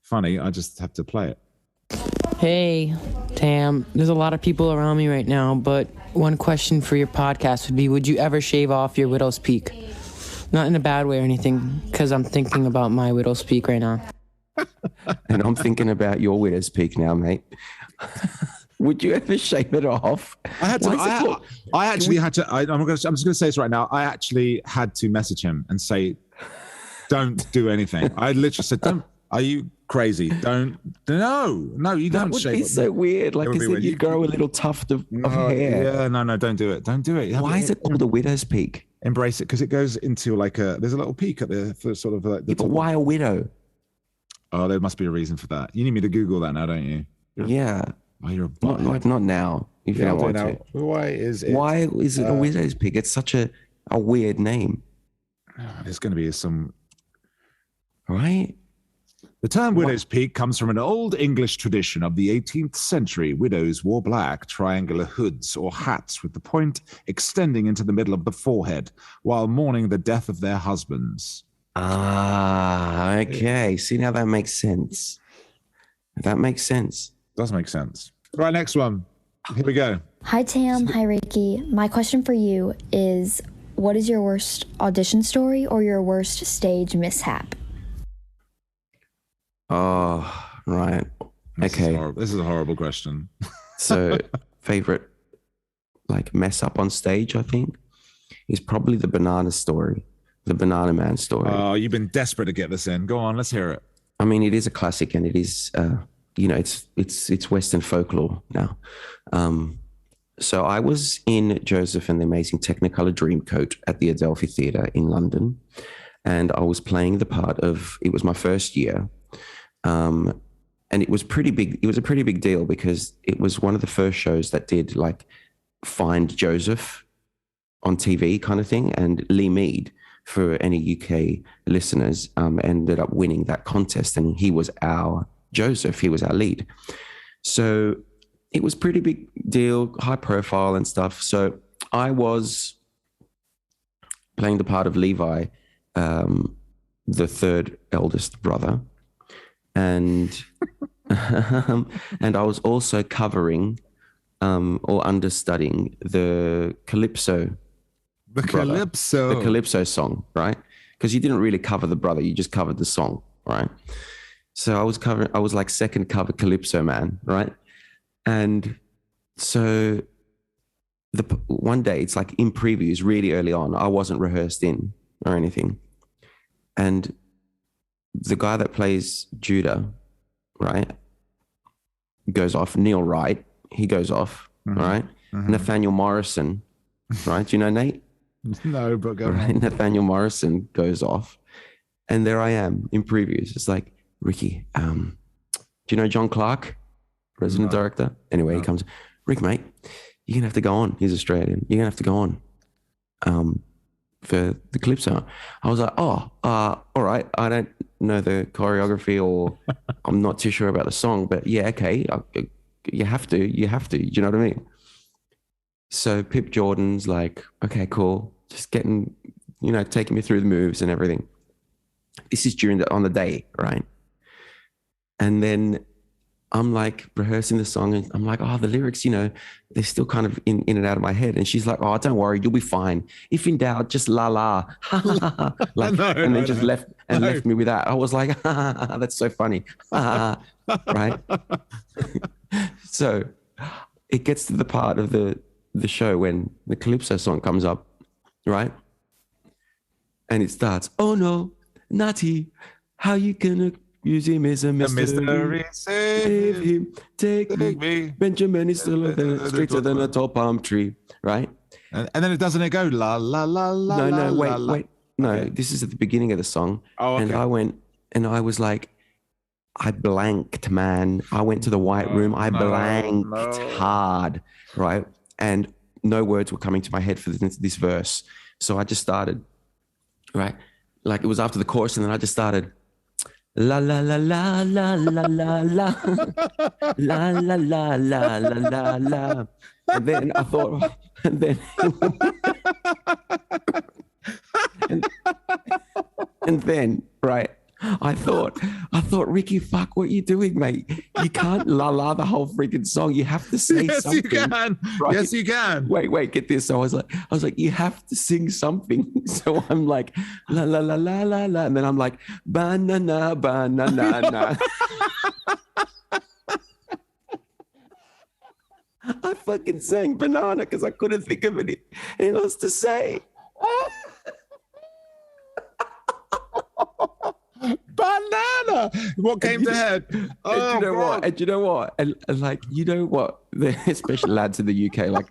funny. I just have to play it. Hey, Tam. There's a lot of people around me right now, but one question for your podcast would be: would you ever shave off your widow's peak? Not in a bad way or anything, because I'm thinking about my widow's peak right now. And I'm thinking about your widow's peak now, mate. Would you ever shave it off? I'm just going to say this right now. I actually had to message him and say, don't do anything. I literally said, don't. Are you crazy? No, you don't shave. That would be so weird. Like, as if you grow a little tuft of hair. Yeah, no, don't do it. Don't do it. Why is it called a widow's peak? Embrace it because it goes into there's a little peak at the sort of like. But why a widow? Oh, there must be a reason for that. You need me to Google that now, don't you? Yeah. Oh, you're a not now. If you don't want to. Why is it a widow's peak? It's such a weird name. There's going to be some. Right? The term widow's peak comes from an old English tradition of the 18th century. Widows wore black triangular hoods or hats with the point extending into the middle of the forehead while mourning the death of their husbands. Ah, okay. See, now that makes sense. That makes sense. Does make sense. Right, next one. Here we go. Hi, Tam. Hi, Ricky. My question for you is, what is your worst audition story or your worst stage mishap? Oh, right. Okay. This is a horrible question. So, favorite mess up on stage, I think, is probably the banana story, the Banana Man story. Oh, you've been desperate to get this in. Go on, let's hear it. I mean, it is a classic, and it is, it's Western folklore now. So I was in Joseph and the Amazing Technicolor Dreamcoat at the Adelphi Theatre in London, and I was playing the part of. It was my first year. And it was pretty big. It was a pretty big deal because it was one of the first shows that did Find Joseph on TV kind of thing. And Lee Mead, for any UK listeners, ended up winning that contest. And he was our Joseph. He was our lead. So it was pretty big deal, high profile and stuff. So I was playing the part of Levi, the third eldest brother. And and I was also covering or understudying the Calypso. The Calypso song, right? Because you didn't really cover the brother, you just covered the song, right? So I was like second cover Calypso man, right? And so one day, it's like in previews really early on, I wasn't rehearsed in or anything. And the guy that plays Judah, right, goes off. Neil Wright, he goes off, right? Mm-hmm. Nathaniel Morrison, right? Do you know Nate? No, but go on. Nathaniel Morrison goes off. And there I am in previews. It's like, Ricky, do you know John Clark, resident director? Anyway, he comes, Rick, mate, you're going to have to go on. He's Australian. You're going to have to go on for the Calypso. I was like, all right. I don't know the choreography or I'm not too sure about the song, but yeah, okay, you have to. Do you know what I mean? So Pip Jordan's like, okay, cool, just getting, taking me through the moves and everything. This is on the day, right? And then I'm like rehearsing the song and I'm like, oh, the lyrics, they're still kind of in and out of my head. And she's like, oh, don't worry, you'll be fine. If in doubt, just la la, ha ha ha. Like, left me with that. I was like, that's so funny. Right? So it gets to the part of the show when the Calypso song comes up, right? And it starts, oh no, Natty, how you gonna use him as a mystery? Save him, take me. Benjamin is still straighter than a tall palm tree, right? And then it doesn't go la la la la. No, wait. No, okay. This is at the beginning of the song. Oh, okay. And I went and I was like, I blanked, man. I went to the white room. I blanked hard, right? And no words were coming to my head for this verse. So I just started, right? Like it was after the chorus, and then I just started, la la la la la la la la la la la la la la. And then I thought, and then, right? I thought, Ricky, fuck, what are you doing, mate? You can't la the whole freaking song. You have to say something. Yes, you can. Right? Yes, you can. Wait, get this. So I was like, you have to sing something. So I'm like, la la la la la la, and then I'm like, banana, banana. I fucking sang banana because I couldn't think of anything else to say. Banana. What came to head? Oh, you know what? And you know what? And like, you know what? Especially lads in the UK, like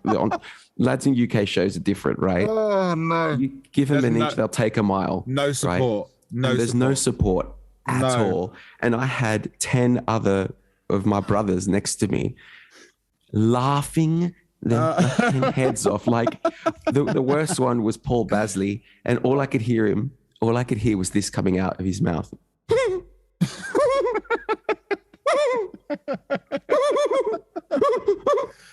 lads in UK shows are different, right? Oh no! You give them an inch, they'll take a mile. No support. Right? There's no support at all. And I had 10 other of my brothers next to me, laughing their fucking heads off. Like the worst one was Paul Basley, and all I could hear was this coming out of his mouth.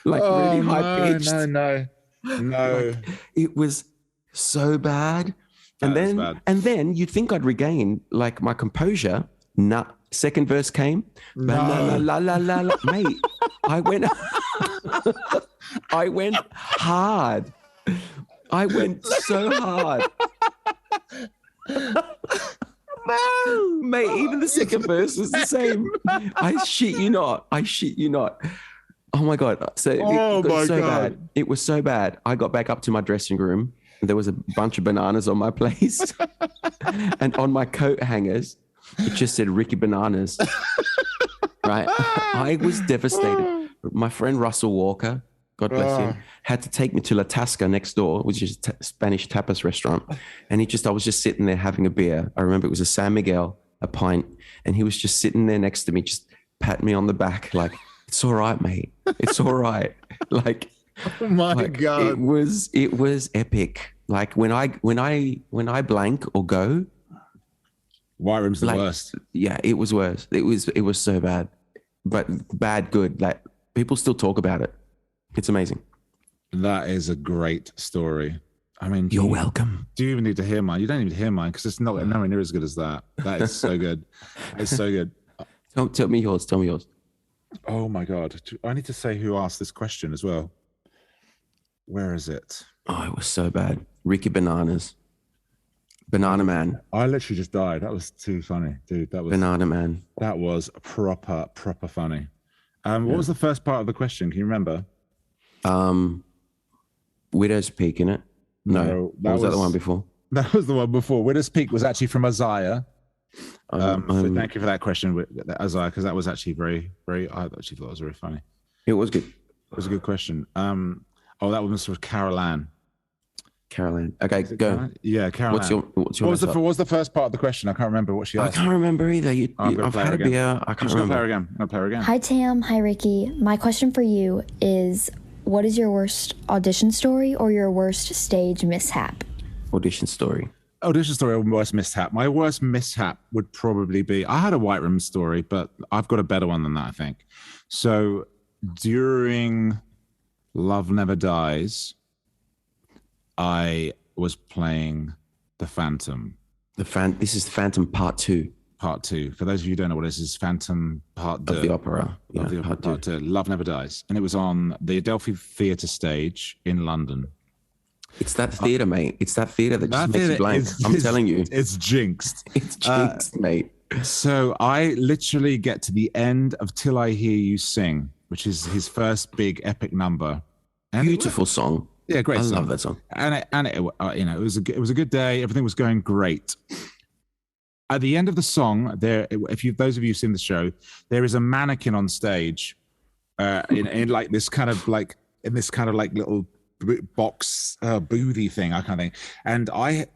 Like really high pitched. No. Like, it was so bad. And then you'd think I'd regain like my composure. Nah. Second verse came. No. La la la la. Mate, I went hard. I went so hard. No, mate, even the second verse was the same. I shit you not. Oh my God. So it was so bad. It was so bad. I got back up to my dressing room and there was a bunch of bananas on my place. And on my coat hangers, it just said Ricky Bananas. Right? I was devastated. My friend Russell Walker, God bless him, had to take me to La Tasca next door, which is a Spanish tapas restaurant. And I was just sitting there having a beer. I remember it was a San Miguel, a pint. And he was just sitting there next to me, just patting me on the back, like, it's all right, mate. It's all right. Like, oh my God. It was epic. Like when I blank or go, White Room's the worst. Yeah, it was worse. It was so bad, but bad, good. Like people still talk about it. It's amazing. That is a great story. I mean, you're welcome. Do you even need to hear mine? You don't need to hear mine because it's not nowhere near as good as that. That is so good. It's so good. Tell me yours. Oh my God. I need to say who asked this question as well. Where is it? Oh, it was so bad. Ricky Bananas. Banana Man. I literally just died. That was too funny, dude. That was Banana Man. That was proper funny. What was the first part of the question? Can you remember? Widow's Peak, innit? No, was that the one before? That was the one before. Widow's Peak was actually from Isaiah. So thank you for that question, Isaiah, because that was actually very, very. I actually thought it was very funny. It was good. It was a good question. That one was for Carol Ann. Okay, go. Caroline? Yeah, Caroline. What was the first part of the question? I can't remember what she asked. I can't remember either. I've had a beer. I can't remember. I'm gonna play her again. Hi, Tam. Hi, Ricky. My question for you is, what is your worst audition story or your worst stage mishap? Audition story. audition story or worst mishap. My worst mishap would probably be, I had a white room story, but I've got a better one than that, I think. So during Love Never Dies, I was playing the Phantom. This is Phantom Part 2. Part 2. For those of you who don't know what this is, Phantom Part 2. Of the opera. Of the Part 2. Love Never Dies. And it was on the Adelphi Theatre stage in London. It's that theatre, mate. It's that theatre that just makes you blank. I'm telling you. It's jinxed. It's jinxed, mate. So I literally get to the end of Till I Hear You Sing, which is his first big epic number. And Beautiful song. Yeah, great song. I love that song. And it was a good day. Everything was going great. At the end of the song, those of you who've seen the show, there is a mannequin on stage, in like this kind of like little box boothie thing, I kind of think. And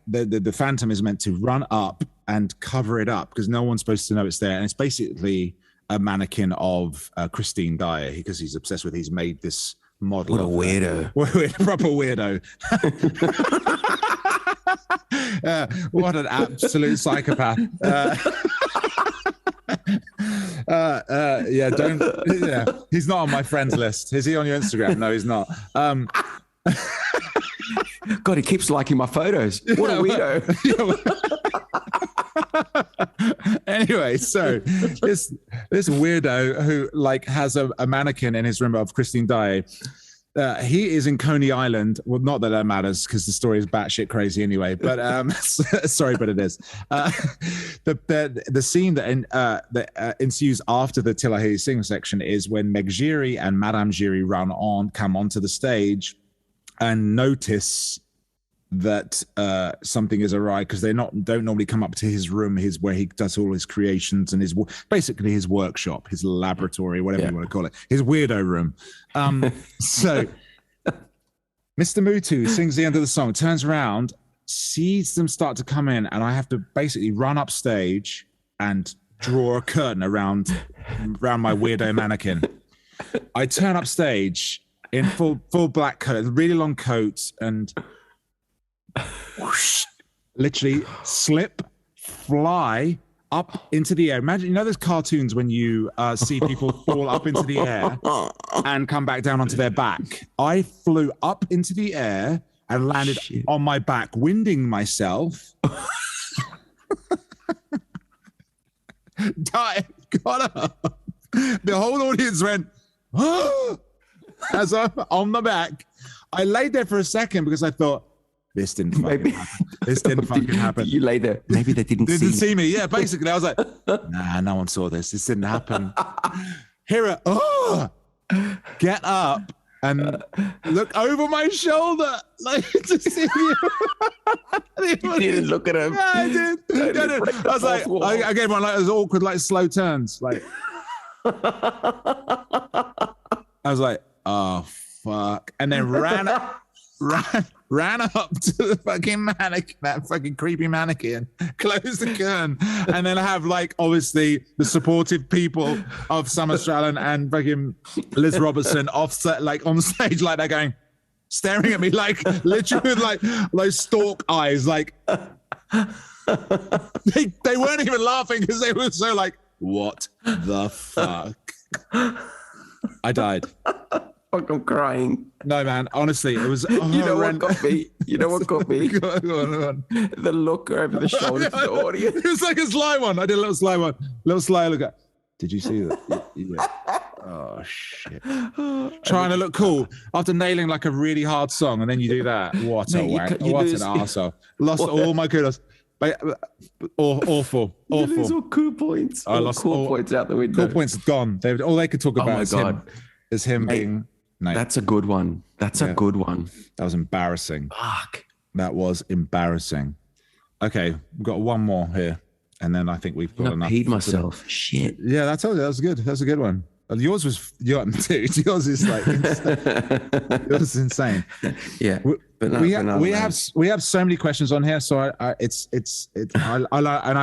the Phantom is meant to run up and cover it up because no one's supposed to know it's there. And it's basically a mannequin of Christine Dyer because he's obsessed with. He's made this model. What a weirdo! Proper weirdo. What an absolute psychopath. He's not on my friends list. Is he on your Instagram? No, he's not. God, he keeps liking my photos. What a weirdo. Anyway, so this weirdo who like has a mannequin in his room of Christine Dyer. He is in Coney Island. Well, not that matters because the story is batshit crazy anyway. But sorry, but it is. The scene that ensues after the Till I Hear You Sing section is when Meg Giry and Madame Giry come onto the stage and notice that something is awry because they don't normally come up to his room, where he does all his creations and basically his workshop, his laboratory, whatever you want to call it, his weirdo room. So Mr. Mutu sings the end of the song, turns around, sees them start to come in, and I have to basically run upstage and draw a curtain around my weirdo mannequin. I turn upstage in full black coat, really long coat, and whoosh, literally slip, fly up into the air. Imagine, those cartoons when you see people fall up into the air and come back down onto their back. I flew up into the air and landed on my back, winding myself. Got up. The whole audience went, oh, as I'm on the back. I laid there for a second because I thought, this didn't fucking happen. This didn't fucking happen. You lay there. Maybe they didn't see me. Yeah, basically, I was like, nah, no one saw this. This didn't happen. Get up and look over my shoulder, like to see you. You didn't look at him. Yeah, I did. I was like, I gave one like those awkward, like slow turns. Like, I was like, oh fuck, and then ran up to the fucking mannequin, that fucking creepy mannequin, closed the curtain, and then I have like obviously the supportive people of Summer Strallen and fucking Liz Robertson offset, like on stage, like they're going, staring at me like literally with like those stalk eyes, like they weren't even laughing because they were so like, what the fuck? I died. Fuck, I'm crying. No, man. Honestly, it was. You know what got me? Go on. The look over the shoulder to the audience. It was like a sly one. I did a little sly one. Little sly look at. Did you see that? Yeah. Oh shit. Trying to look cool after nailing like a really hard song, and then you do that. What a wank. What an arsehole. Lost all my kudos. Awful. You lose all cool points. I lost cool points out the window. Cool points gone. All they could talk about is him being. No. That's a good one. A good one. That was embarrassing. Fuck. That was embarrassing. Okay, we've got one more here, and then I think we've got enough. I peed myself. Shit. Yeah, I told you that was good. That's a good one. Yours was dude. Yours is like yours is insane. Yeah. We have so many questions on here, so I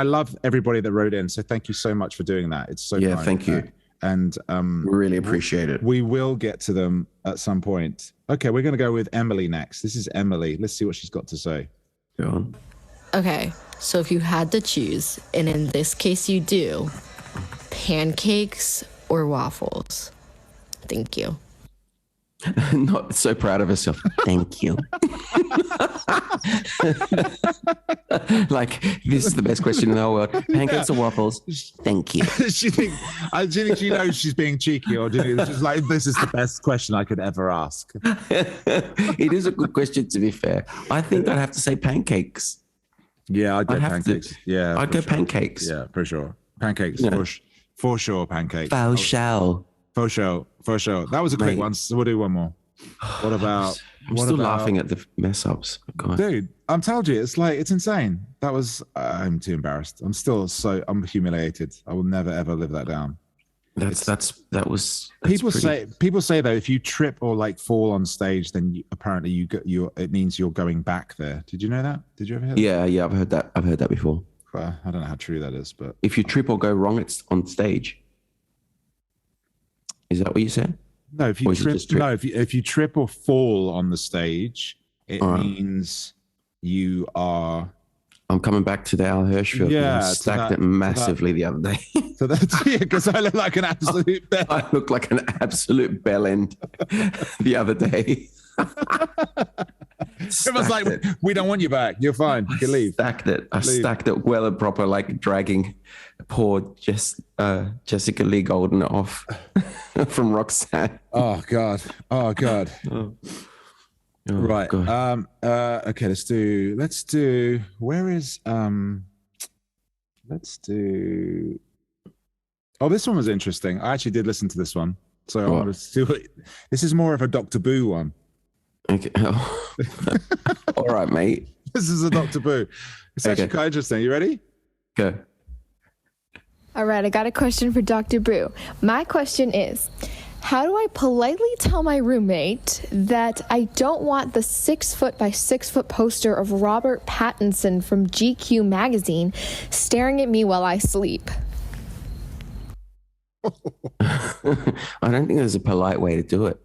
love everybody that wrote in. So thank you so much for doing that. It's so kind. Thank you. And we really appreciate it. We will get to them at some point. Okay, we're going to go with Emily next. This is Emily. Let's see what she's got to say. Go on. Okay, so if you had to choose, and in this case you do, pancakes or waffles? Thank you. Not so proud of herself. Thank you. Like, this is the best question in the whole world. Pancakes or waffles? Thank you. do you think she knows she's being cheeky, or do you think it's just like, this is the best question I could ever ask? It is a good question, to be fair. I think I'd have to say pancakes. Yeah, I'd go pancakes. Yeah, I'd go pancakes. Yeah, for sure. Pancakes, for sure, pancakes. For sure. That was a quick one, so we'll do one more. What about... I'm still laughing at the mess ups. God. Dude, I'm telling you, it's insane. That was... I'm too embarrassed. I'm humiliated. I will never, ever live that down. That's people say though, if you trip or like fall on stage, then apparently it means you're going back there. Did you know that? Did you ever hear that? Yeah, I've heard that before. I don't know how true that is, but if you trip or go wrong, it's on stage. Is that what you said? No, if you trip or fall on the stage, it means you are... I'm coming back to the Al Hirschfield. Yeah, I stacked it massively the other day. So that's because I look like an absolute bell. I look like an absolute bell end the other day. It was like, we don't want you back. You're fine. You can leave. I stacked it well and proper, like dragging poor Jessica Lee Golden off from Roxanne. Oh God. Right. God. Okay, let's do where is let's do this one was interesting. I actually did listen to this one. So I wanted to do it. This is more of a Dr. Boo one. Okay. All right, mate. This is a Dr. Boo. It's actually quite interesting. You ready? Go. All right, I got a question for Dr. Boo. My question is, how do I politely tell my roommate that I don't want the 6 foot by 6 foot poster of Robert Pattinson from GQ magazine staring at me while I sleep? I don't think there's a polite way to do it.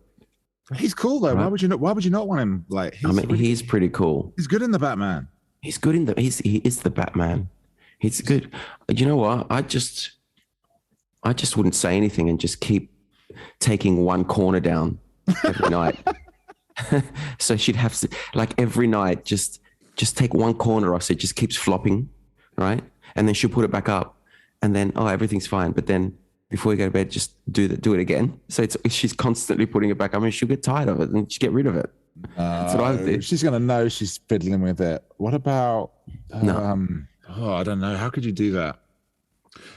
He's cool though. Right? Why would you not want him? Like, he's pretty cool. He's good in the Batman. He is the Batman. He's good. You know what? I just wouldn't say anything and just keep taking one corner down every night. So she'd have to, like, every night just take one corner off, so it just keeps flopping, right? And then she'll put it back up, and then everything's fine. But then before you go to bed, just do it again. So she's constantly putting it back. I mean, she'll get tired of it and just get rid of it. That's what I would do. She's gonna know she's fiddling with it. What about? I don't know. How could you do that?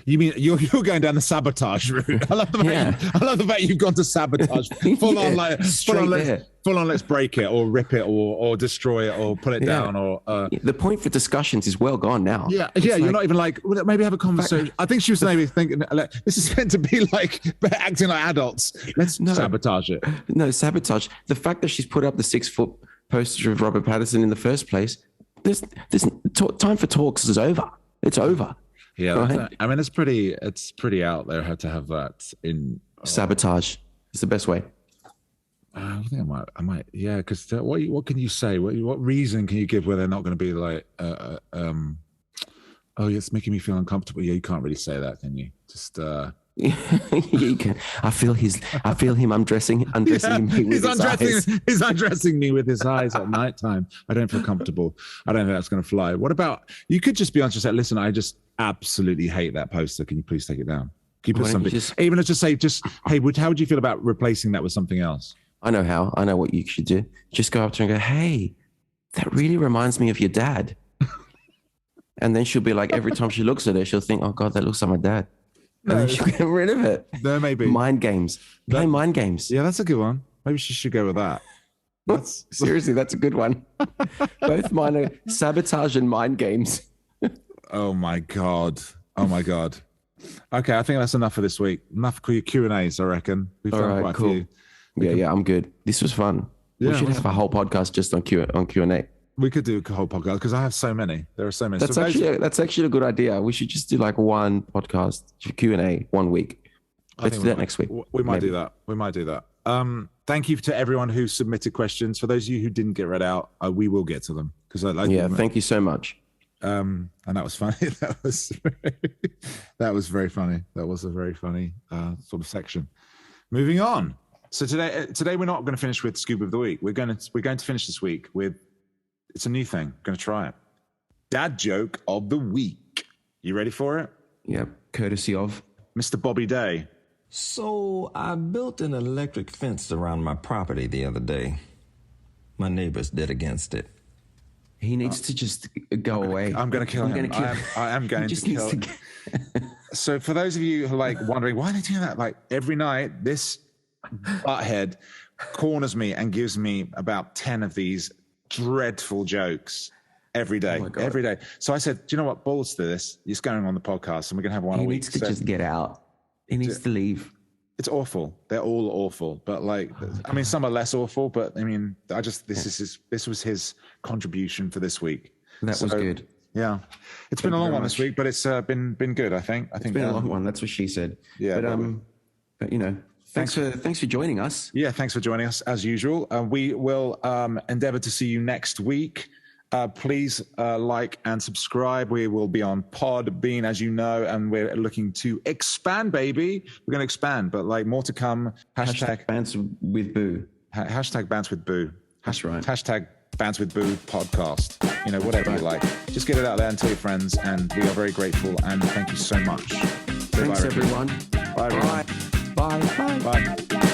You mean you're going down the sabotage route? I love the fact you've gone to sabotage. Full on, let's break it or rip it or destroy it or pull it down or. The point for discussions is well gone now. Yeah. You're not even like, well, maybe have a conversation. I think she was maybe thinking, this is meant to be like acting like adults. Let's sabotage it. No, sabotage. The fact that she's put up the 6 foot poster of Robert Pattinson in the first place. This time for talks is over. It's over. Yeah, right? I mean, it's pretty out there to have that in sabotage. It's the best way. I think I might, yeah. Because what can you say? What reason can you give where they're not going to be like, it's making me feel uncomfortable? Yeah, you can't really say that, can you? Just you can. I feel him undressing me with his eyes. He's undressing me with his eyes at nighttime. I don't feel comfortable. I don't think that's going to fly. What about, you could just be honest and say, listen, I just absolutely hate that poster. Can you please take it down? Can you put something, even let's just say, hey, how would you feel about replacing that with something else? I know how. I know what you should do. Just go up to her and go, hey, that really reminds me of your dad. And then she'll be like, every time she looks at it, she'll think, oh God, that looks like my dad. And then she'll get rid of it. There may be. Mind games. Play mind games. Yeah, that's a good one. Maybe she should go with that. Seriously, that's a good one. Both mine are sabotage and mind games. Oh my God. Okay, I think that's enough for this week. Enough for your Q&As, I reckon. We've done quite cool. a few. Yeah, I'm good. This was fun. Yeah, we should have a whole podcast just on Q&A. We could do a whole podcast because I have so many. There are so many. That's actually a good idea. We should just do like one podcast Q&A 1 week. Let's do that next week. We might do that. Thank you to everyone who submitted questions. For those of you who didn't get read out, we will get to them thank you so much. And that was funny. That was very funny. That was a very funny sort of section. Moving on. So today we're not going to finish with Scoop of the Week. We're going to finish this week with, it's a new thing. Going to try it. Dad joke of the week. You ready for it? Yep. Courtesy of Mr. Bobby Day. So I built an electric fence around my property the other day. My neighbors did against it. He needs to just go away. I'm going to kill him. I am going to kill him. So for those of you who are like wondering, why are they doing that? Like every night, this butthead corners me and gives me about 10 of these dreadful jokes every day. Every day. So I said, do you know what? Balls to this. It's going on the podcast and we're going to have one a week. He needs to just get out. He needs to leave. It's awful. They're all awful. But like, I mean, some are less awful, but I mean, this was his contribution for this week. That was good. Yeah. It's been a long one this week, but it's been good, I think. It's been a long one. That's what she said. Yeah. But you know, thanks for joining us. Yeah. Thanks for joining us as usual. We will endeavor to see you next week. Please like and subscribe. We will be on Podbean, as you know, and we're looking to expand, baby. We're going to expand, but like more to come. Hashtag Bants with Boo. Hashtag Bants with Boo. That's right. Hashtag Bants with Boo podcast. You know, whatever you like. Just get it out there and tell your friends. And we are very grateful. And thank you so much. Thanks, everyone. Bye, everyone. Bye. Bye.